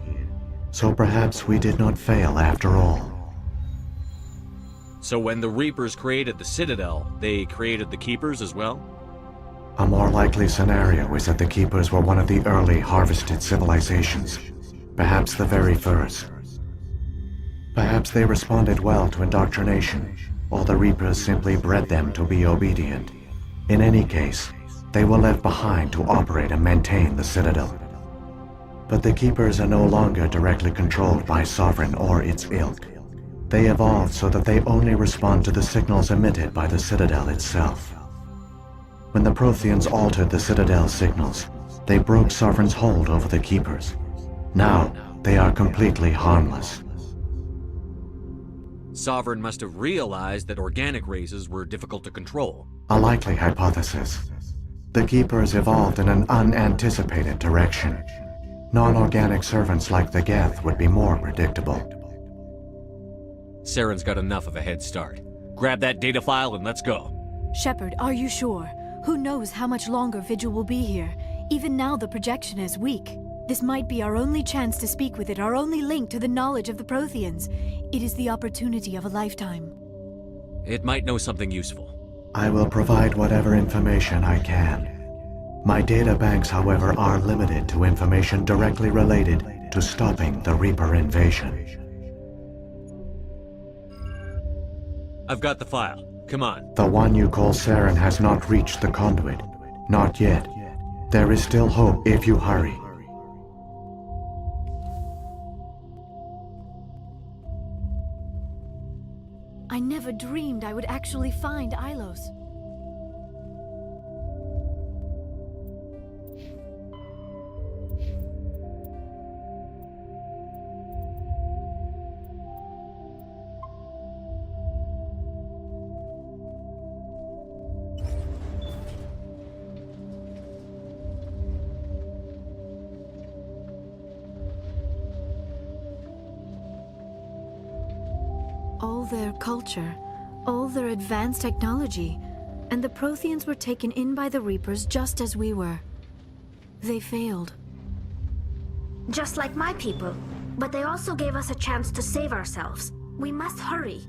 So perhaps we did not fail after all. So when the Reapers created the Citadel, they created the Keepers as well? A more likely scenario is that the Keepers were one of the early harvested civilizations, perhaps the very first. Perhaps they responded well to indoctrination, or the Reapers simply bred them to be obedient. In any case, they were left behind to operate and maintain the Citadel. But the Keepers are no longer directly controlled by Sovereign or its ilk. They evolved so that they only respond to the signals emitted by the Citadel itself. When the Protheans altered the Citadel's signals, they broke Sovereign's hold over the Keepers. Now, they are completely harmless. Sovereign must have realized that organic races were difficult to control. A likely hypothesis. The Keepers evolved in an unanticipated direction. Non-organic servants like the Geth would be more predictable. Saren's got enough of a head start. Grab that data file and let's go. Shepard, are you sure? Who knows how much longer Vigil will be here? Even now the projection is weak. This might be our only chance to speak with it, our only link to the knowledge of the Protheans. It is the opportunity of a lifetime. It might know something useful. I will provide whatever information I can. My data banks, however, are limited to information directly related to stopping the Reaper invasion. I've got the file. Come on. The one you call Saren has not reached the conduit. Not yet. There is still hope if you hurry. I never dreamed I would actually find Ilos. All their culture, all their advanced technology, and the Protheans were taken in by the Reapers just as we were. They failed. Just like my people. But they also gave us a chance to save ourselves. We must hurry.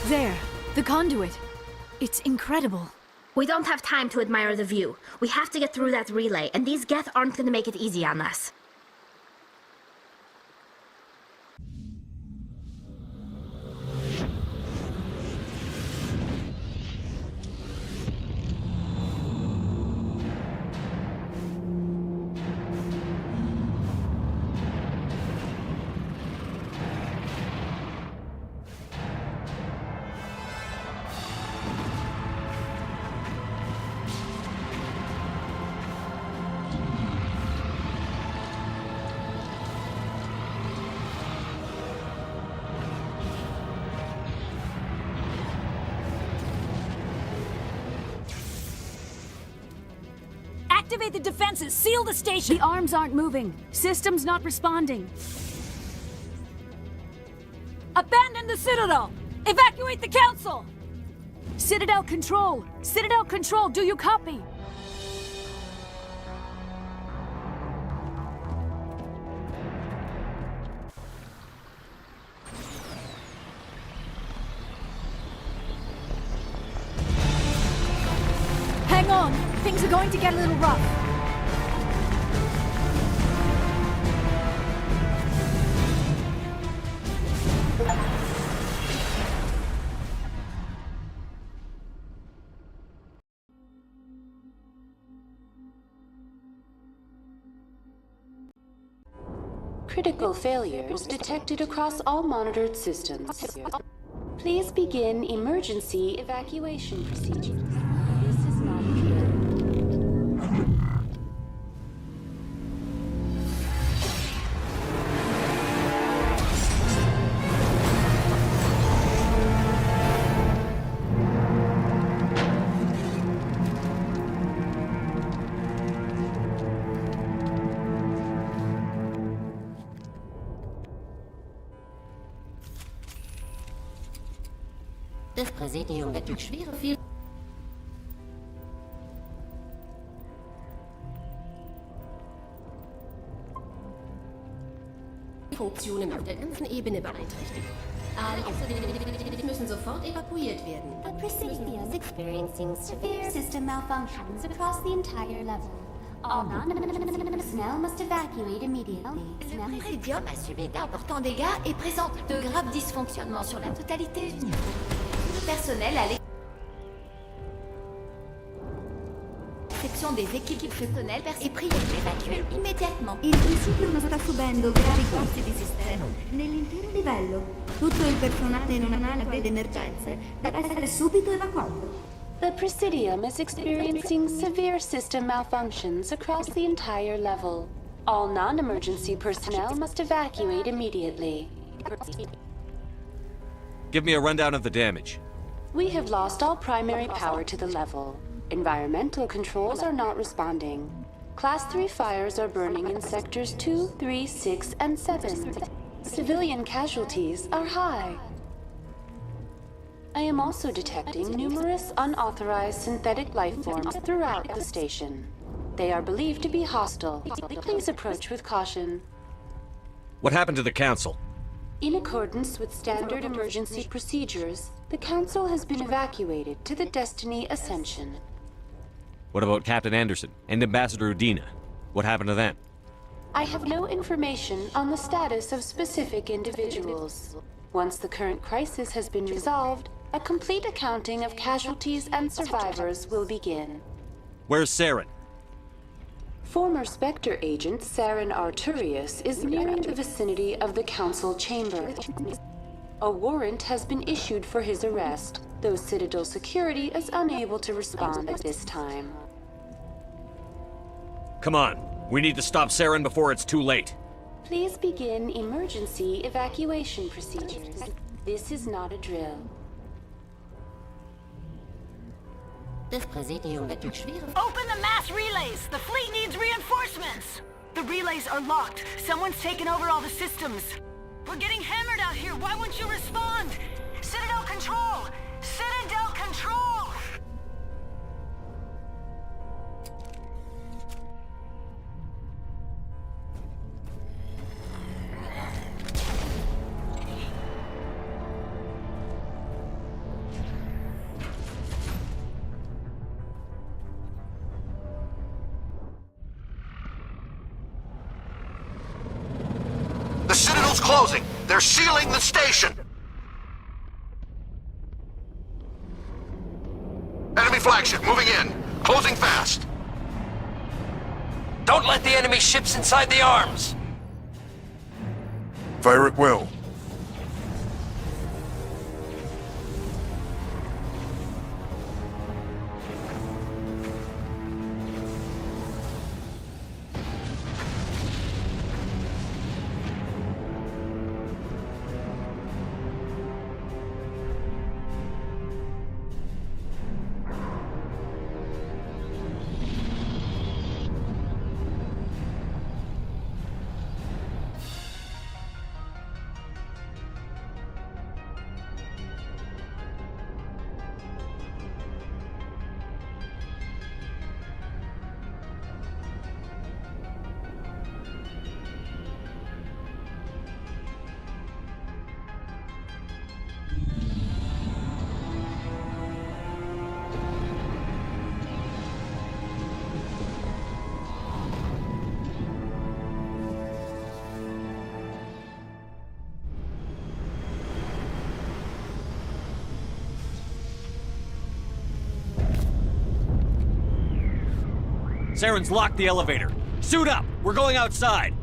There, the conduit. It's incredible. We don't have time to admire the view. We have to get through that relay, and these Geth aren't gonna make it easy on us. Activate the defenses! Seal the station! The arms aren't moving. Systems not responding. Abandon the Citadel! Evacuate the Council! Citadel Control! Citadel Control, do you copy? Hang on! Things are going to get a little rough. Critical failures detected across all monitored systems. Please begin emergency evacuation procedures. This is not a drill. Das Präsidium wird durch schwere Funktionen auf der ganzen Ebene beeinträchtigt. Alle Außerirdischen müssen sofort evakuiert werden. The Presidium is experiencing severe system malfunctions across the entire level. All non-personnel must evacuate immediately. Le Presidium a subi d'importants dégâts et présente de graves dysfonctionnements sur la totalité du personnel à l'exception des équipes personnelles est prié d'évacuer immédiatement. Il presidio sta subendo gravi costi di sistema nell'intero livello. Tutto il personale non analoghe ed emergenze deve essere subito evacuato. The Presidium is experiencing severe system malfunctions across the entire level. All non-emergency personnel must evacuate immediately. Give me a rundown of the damage. We have lost all primary power to the level. Environmental controls are not responding. Class 3 fires are burning in sectors 2, 3, 6, and 7. Civilian casualties are high. I am also detecting numerous unauthorized synthetic life forms throughout the station. They are believed to be hostile. Please approach with caution. What happened to the Council? In accordance with standard emergency procedures, the Council has been evacuated to the Destiny Ascension. What about Captain Anderson and Ambassador Udina? What happened to them? I have no information on the status of specific individuals. Once the current crisis has been resolved, a complete accounting of casualties and survivors will begin. Where's Saren? Former Spectre agent Saren Arturius is nearing the vicinity of the Council chamber. A warrant has been issued for his arrest, though Citadel security is unable to respond at this time. Come on, we need to stop Saren before it's too late. Please begin emergency evacuation procedures. This is not a drill. Das Präsidium wird durch schwere Open the mass relays! The fleet needs reinforcements! The relays are locked. Someone's taken over all the systems. We're getting hammered out here. Why won't you respond? Citadel Control! Citadel Control! closing. They're sealing the station. Enemy flagship moving in. Closing fast. Don't let the enemy ships inside the arms. Fire at will. Saren's locked the elevator. Suit up! We're going outside!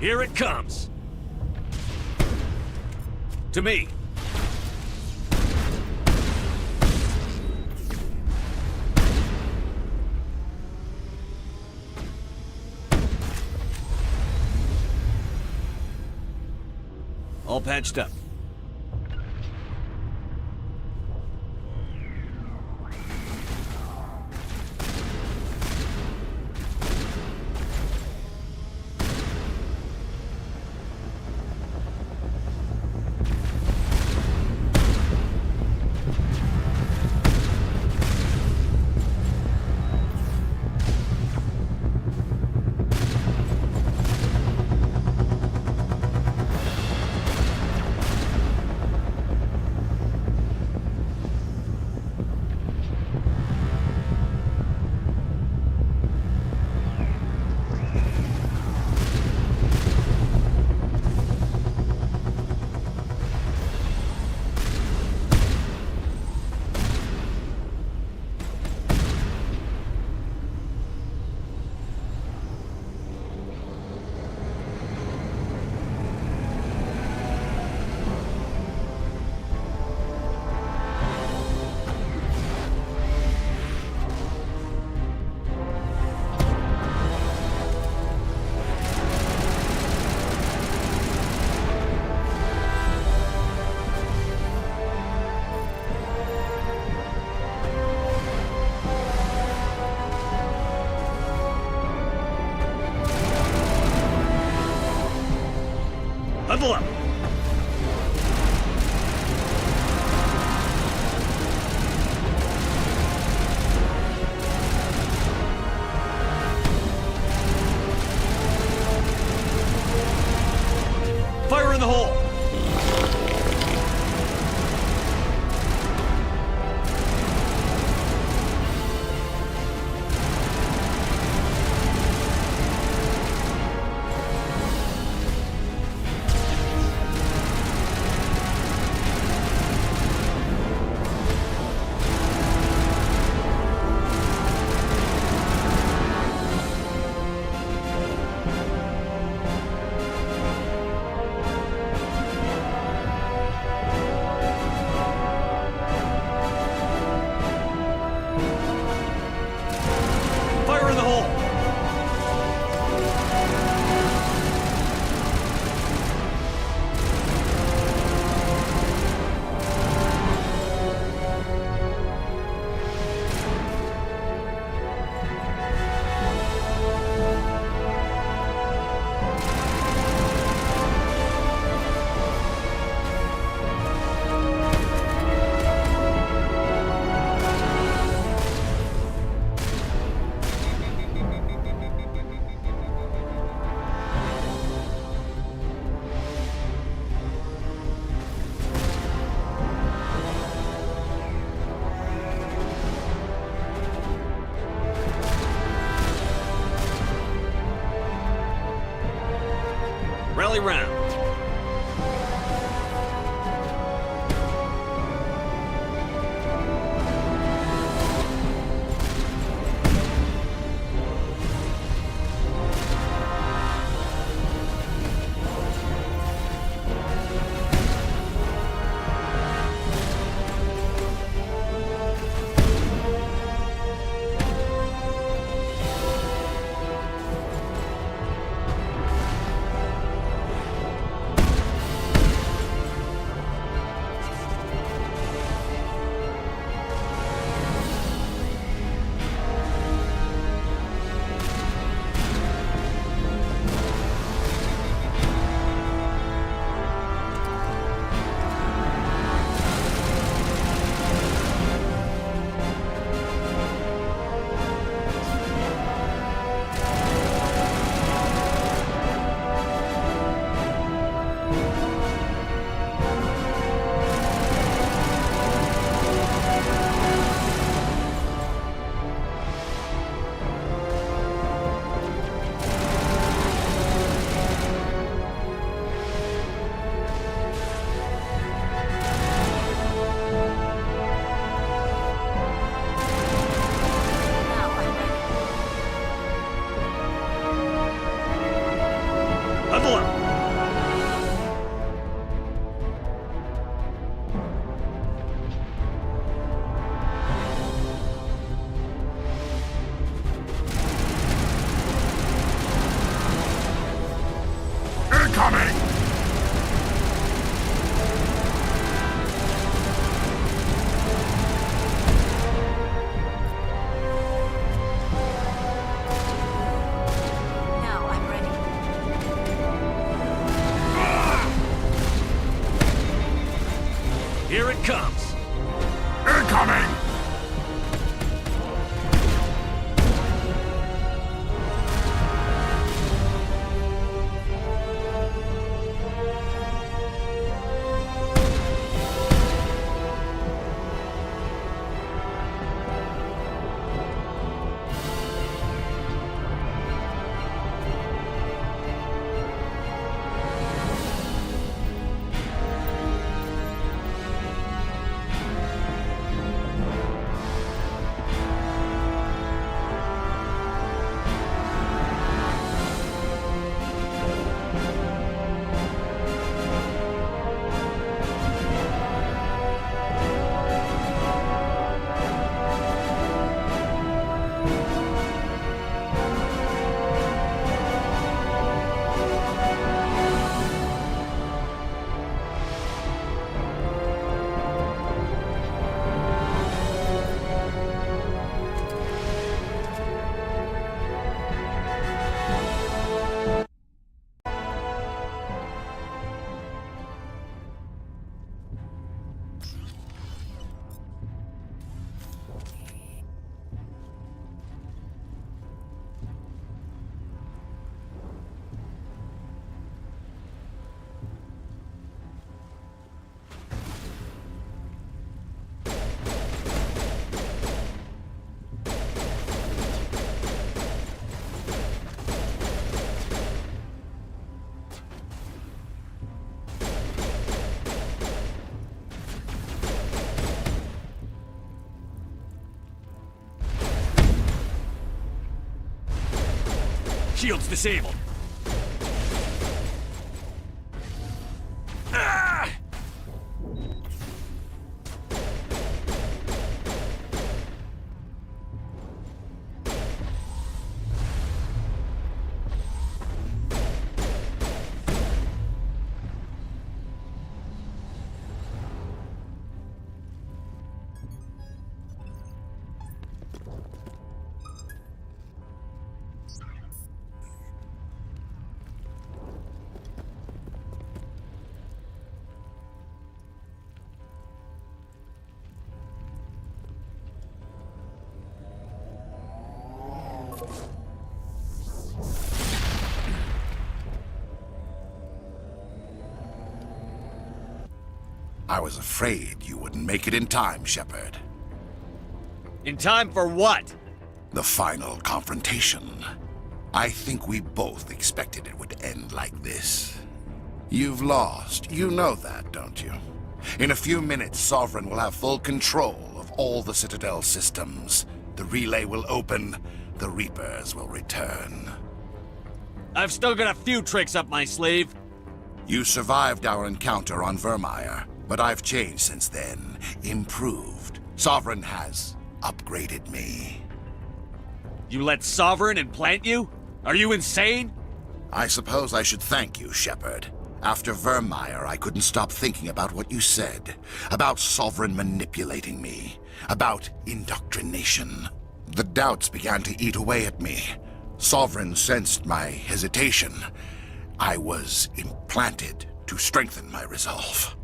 Here it comes. To me. All patched up. the hole! Fire in the hole! Rally round. Huddle up! Incoming! Now I'm ready. Here it comes! Incoming! Shield's disabled. Ah! I was afraid you wouldn't make it in time, Shepard. In time for what? The final confrontation. I think we both expected it would end like this. You've lost. You know that, don't you? In a few minutes, Sovereign will have full control of all the Citadel systems. The relay will open. The Reapers will return. I've still got a few tricks up my sleeve. You survived our encounter on Vermeer, but I've changed since then. Improved. Sovereign has upgraded me. You let Sovereign implant you? Are you insane? I suppose I should thank you, Shepard. After Vermeer, I couldn't stop thinking about what you said. About Sovereign manipulating me. About indoctrination. The doubts began to eat away at me. Sovereign sensed my hesitation. I was implanted to strengthen my resolve.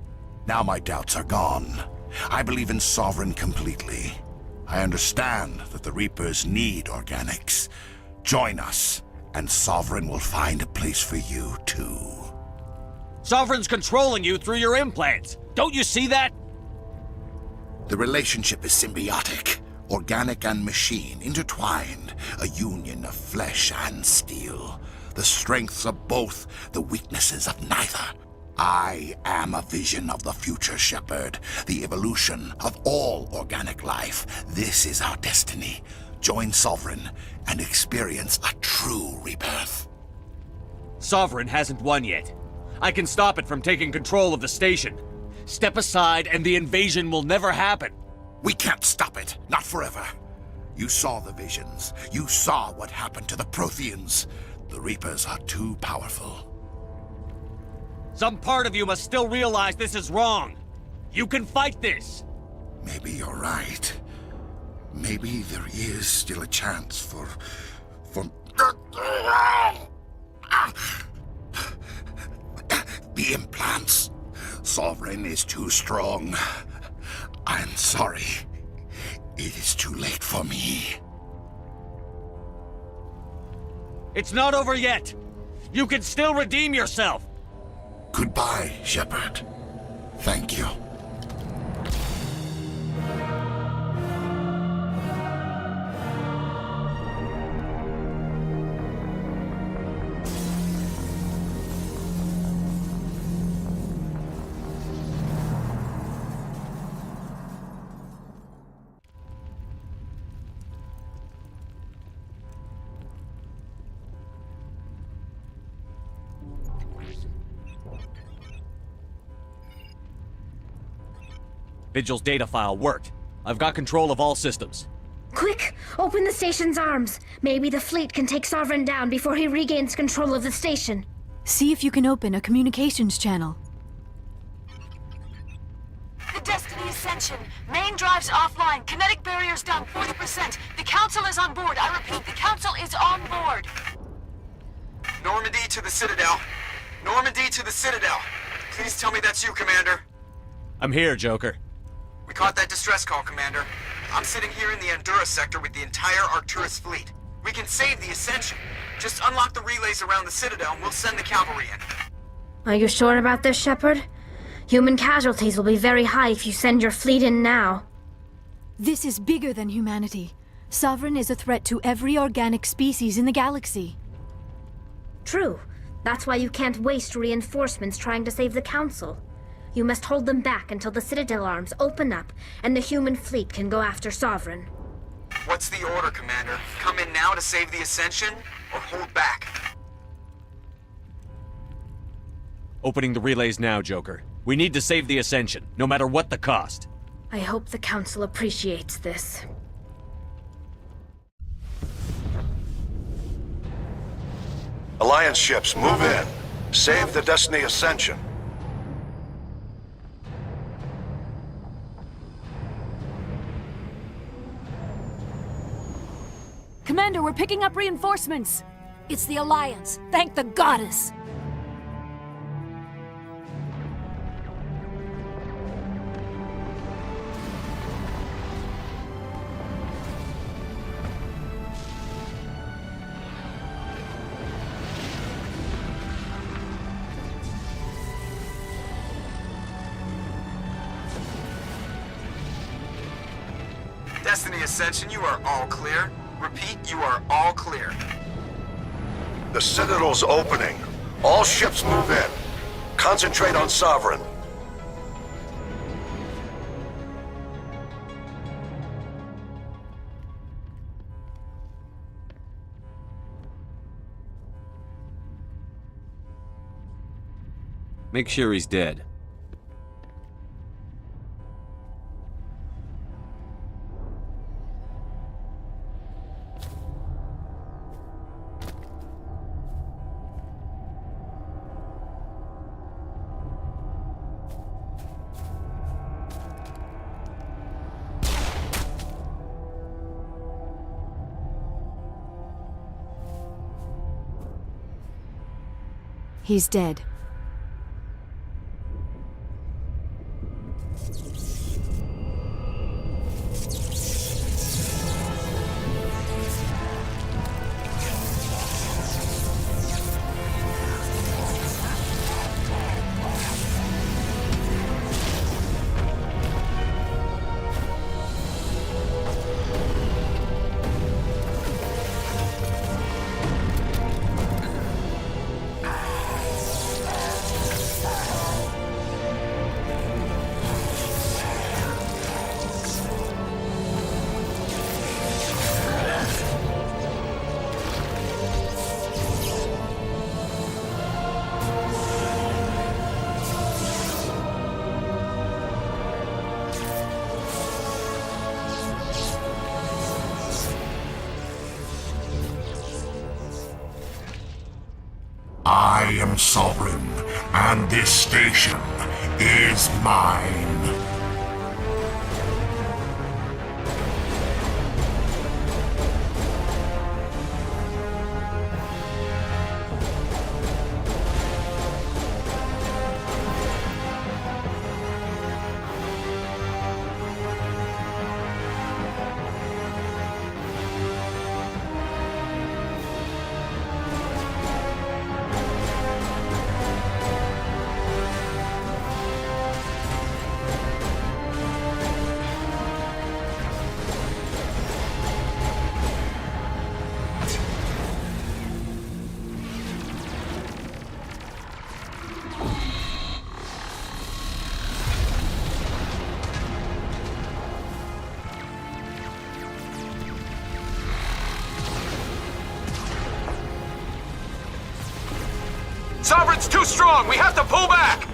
Now my doubts are gone. I believe in Sovereign completely. I understand that the Reapers need organics. Join us, and Sovereign will find a place for you, too. Sovereign's controlling you through your implants. Don't you see that? The relationship is symbiotic. Organic and machine, intertwined. A union of flesh and steel. The strengths of both, the weaknesses of neither. I am a vision of the future, Shepard. The evolution of all organic life. This is our destiny. Join Sovereign and experience a true rebirth. Sovereign hasn't won yet. I can stop it from taking control of the station. Step aside and the invasion will never happen. We can't stop it. Not forever. You saw the visions. You saw what happened to the Protheans. The Reapers are too powerful. Some part of you must still realize this is wrong. You can fight this. Maybe you're right. Maybe there is still a chance for... The implants. Sovereign is too strong. I'm sorry. It is too late for me. It's not over yet. You can still redeem yourself. Goodbye, Shepard. Thank you. Vigil's data file worked. I've got control of all systems. Quick! Open the station's arms! Maybe the fleet can take Sovereign down before he regains control of the station. See if you can open a communications channel. The Destiny Ascension. Main drives offline. Kinetic barriers down 40%. The Council is on board. I repeat, the Council is on board. Normandy to the Citadel. Normandy to the Citadel. Please tell me that's you, Commander. I'm here, Joker. We caught that distress call, Commander. I'm sitting here in the Endura sector with the entire Arcturus fleet. We can save the Ascension. Just unlock the relays around the Citadel and we'll send the cavalry in. Are you sure about this, Shepard? Human casualties will be very high if you send your fleet in now. This is bigger than humanity. Sovereign is a threat to every organic species in the galaxy. True. That's why you can't waste reinforcements trying to save the Council. You must hold them back until the Citadel arms open up and the human fleet can go after Sovereign. What's the order, Commander? Come in now to save the Ascension? or hold back. Opening the relays now, Joker. We need to save the Ascension, no matter what the cost. I hope the Council appreciates this. Alliance ships, move in. Save the Destiny Ascension. Commander, we're picking up reinforcements. It's the Alliance. Thank the goddess. Destiny Ascension, you are all clear. Repeat, you are all clear. The Citadel's opening. All ships move in. Concentrate on Sovereign. Make sure he's dead. He's dead. I am Sovereign, and this station is mine. Sovereign's too strong! We have to pull back!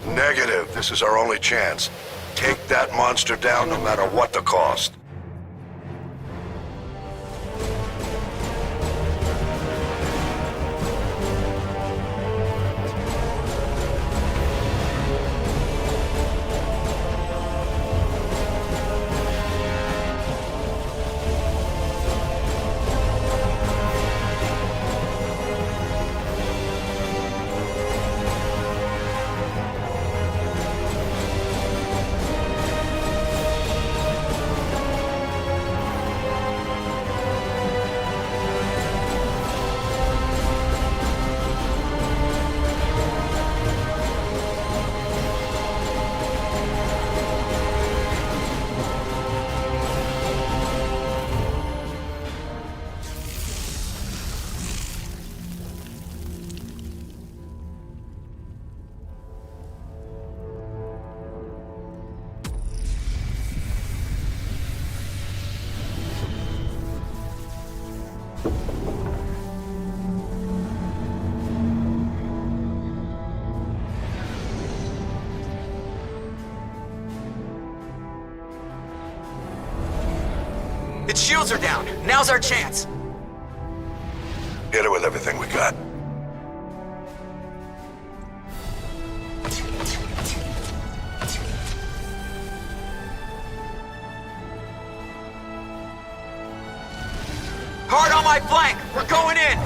Negative. This is our only chance. Take that monster down no matter what the cost. Its shields are down. Now's our chance. Hit it with everything we got. Hard on my flank! We're going in!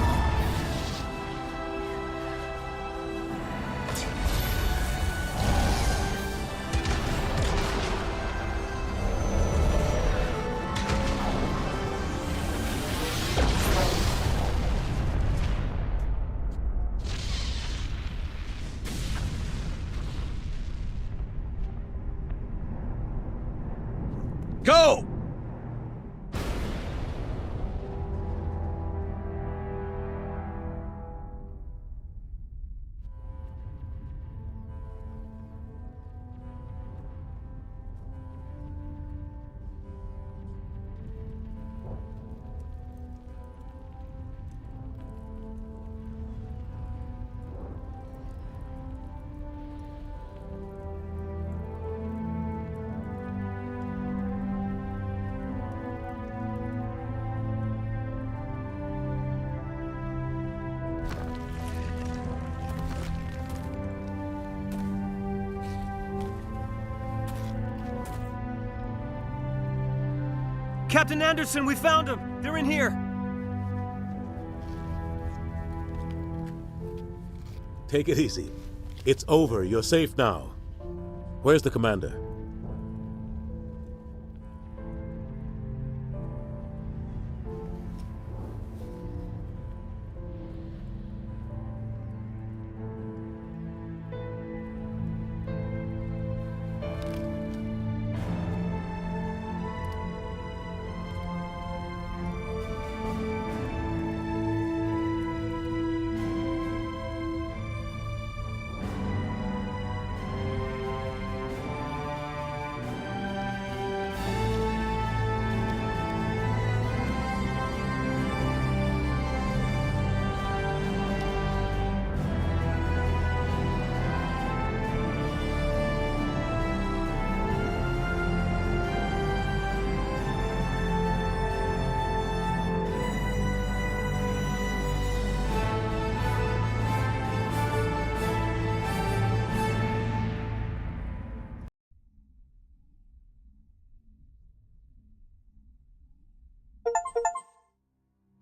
Go! Captain Anderson, we found them! They're in here! Take it easy. It's over. You're safe now. Where's the commander?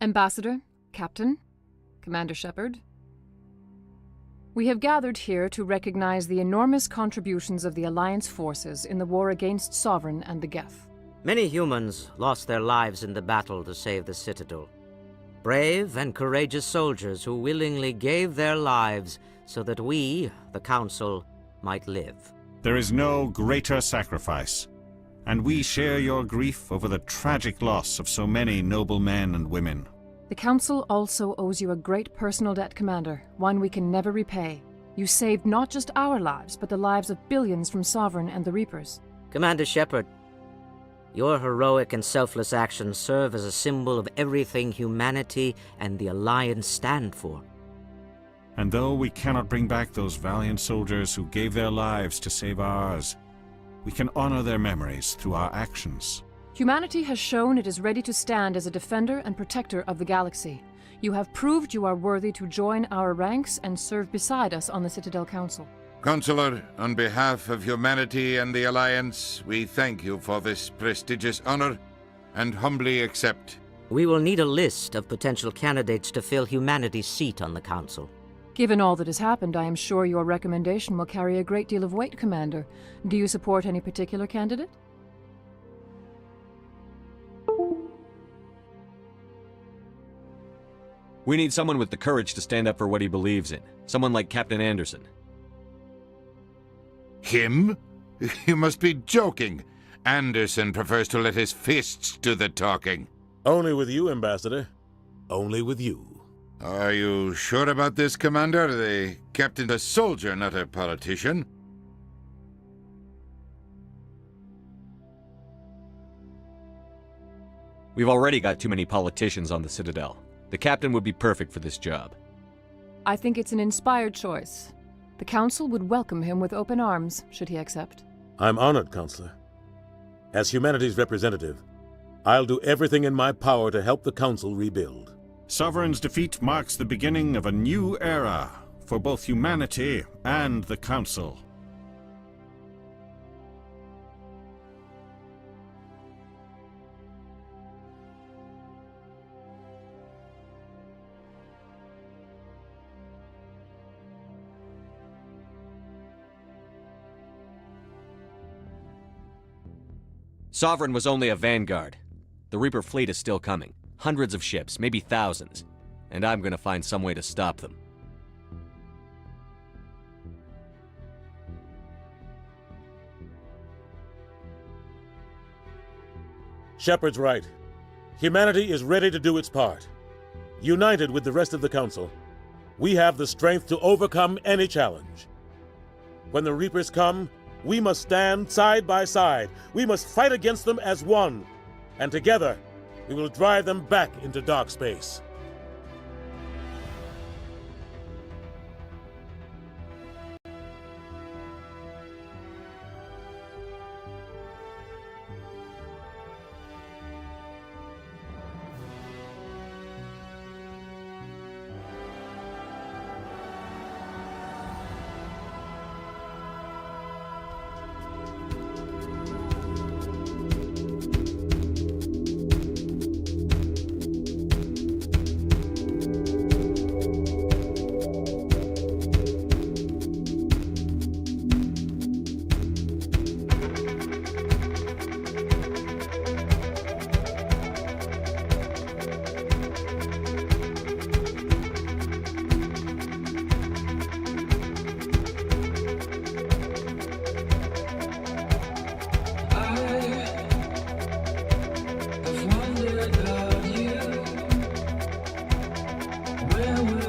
Ambassador, Captain, Commander Shepard, we have gathered here to recognize the enormous contributions of the Alliance forces in the war against Sovereign and the Geth. Many humans lost their lives in the battle to save the Citadel. Brave and courageous soldiers who willingly gave their lives so that we, the Council, might live. There is no greater sacrifice, and we share your grief over the tragic loss of so many noble men and women. The Council also owes you a great personal debt, Commander, one we can never repay. You saved not just our lives, but the lives of billions from Sovereign and the Reapers. Commander Shepard, your heroic and selfless actions serve as a symbol of everything humanity and the Alliance stand for. And though we cannot bring back those valiant soldiers who gave their lives to save ours, we can honor their memories through our actions. Humanity has shown it is ready to stand as a defender and protector of the galaxy. You have proved you are worthy to join our ranks and serve beside us on the Citadel Council. Counselor, on behalf of humanity and the Alliance, we thank you for this prestigious honor and humbly accept. We will need a list of potential candidates to fill humanity's seat on the Council. Given all that has happened, I am sure your recommendation will carry a great deal of weight, Commander. Do you support any particular candidate? We need someone with the courage to stand up for what he believes in. Someone like Captain Anderson. Him? You must be joking. Anderson prefers to let his fists do the talking. Only with you, Ambassador. Only with you. Are you sure about this, Commander? The captain's a soldier, not a politician. We've already got too many politicians on the Citadel. The captain would be perfect for this job. I think it's an inspired choice. The Council would welcome him with open arms, should he accept. I'm honored, Counselor. As humanity's representative, I'll do everything in my power to help the Council rebuild. Sovereign's defeat marks the beginning of a new era for both humanity and the Council. Sovereign was only a vanguard. The Reaper fleet is still coming. Hundreds of ships, maybe thousands. And I'm gonna find some way to stop them. Shepard's right. Humanity is ready to do its part. United with the rest of the Council, we have the strength to overcome any challenge. When the Reapers come, we must stand side by side. We must fight against them as one. And together, we will drive them back into dark space. Where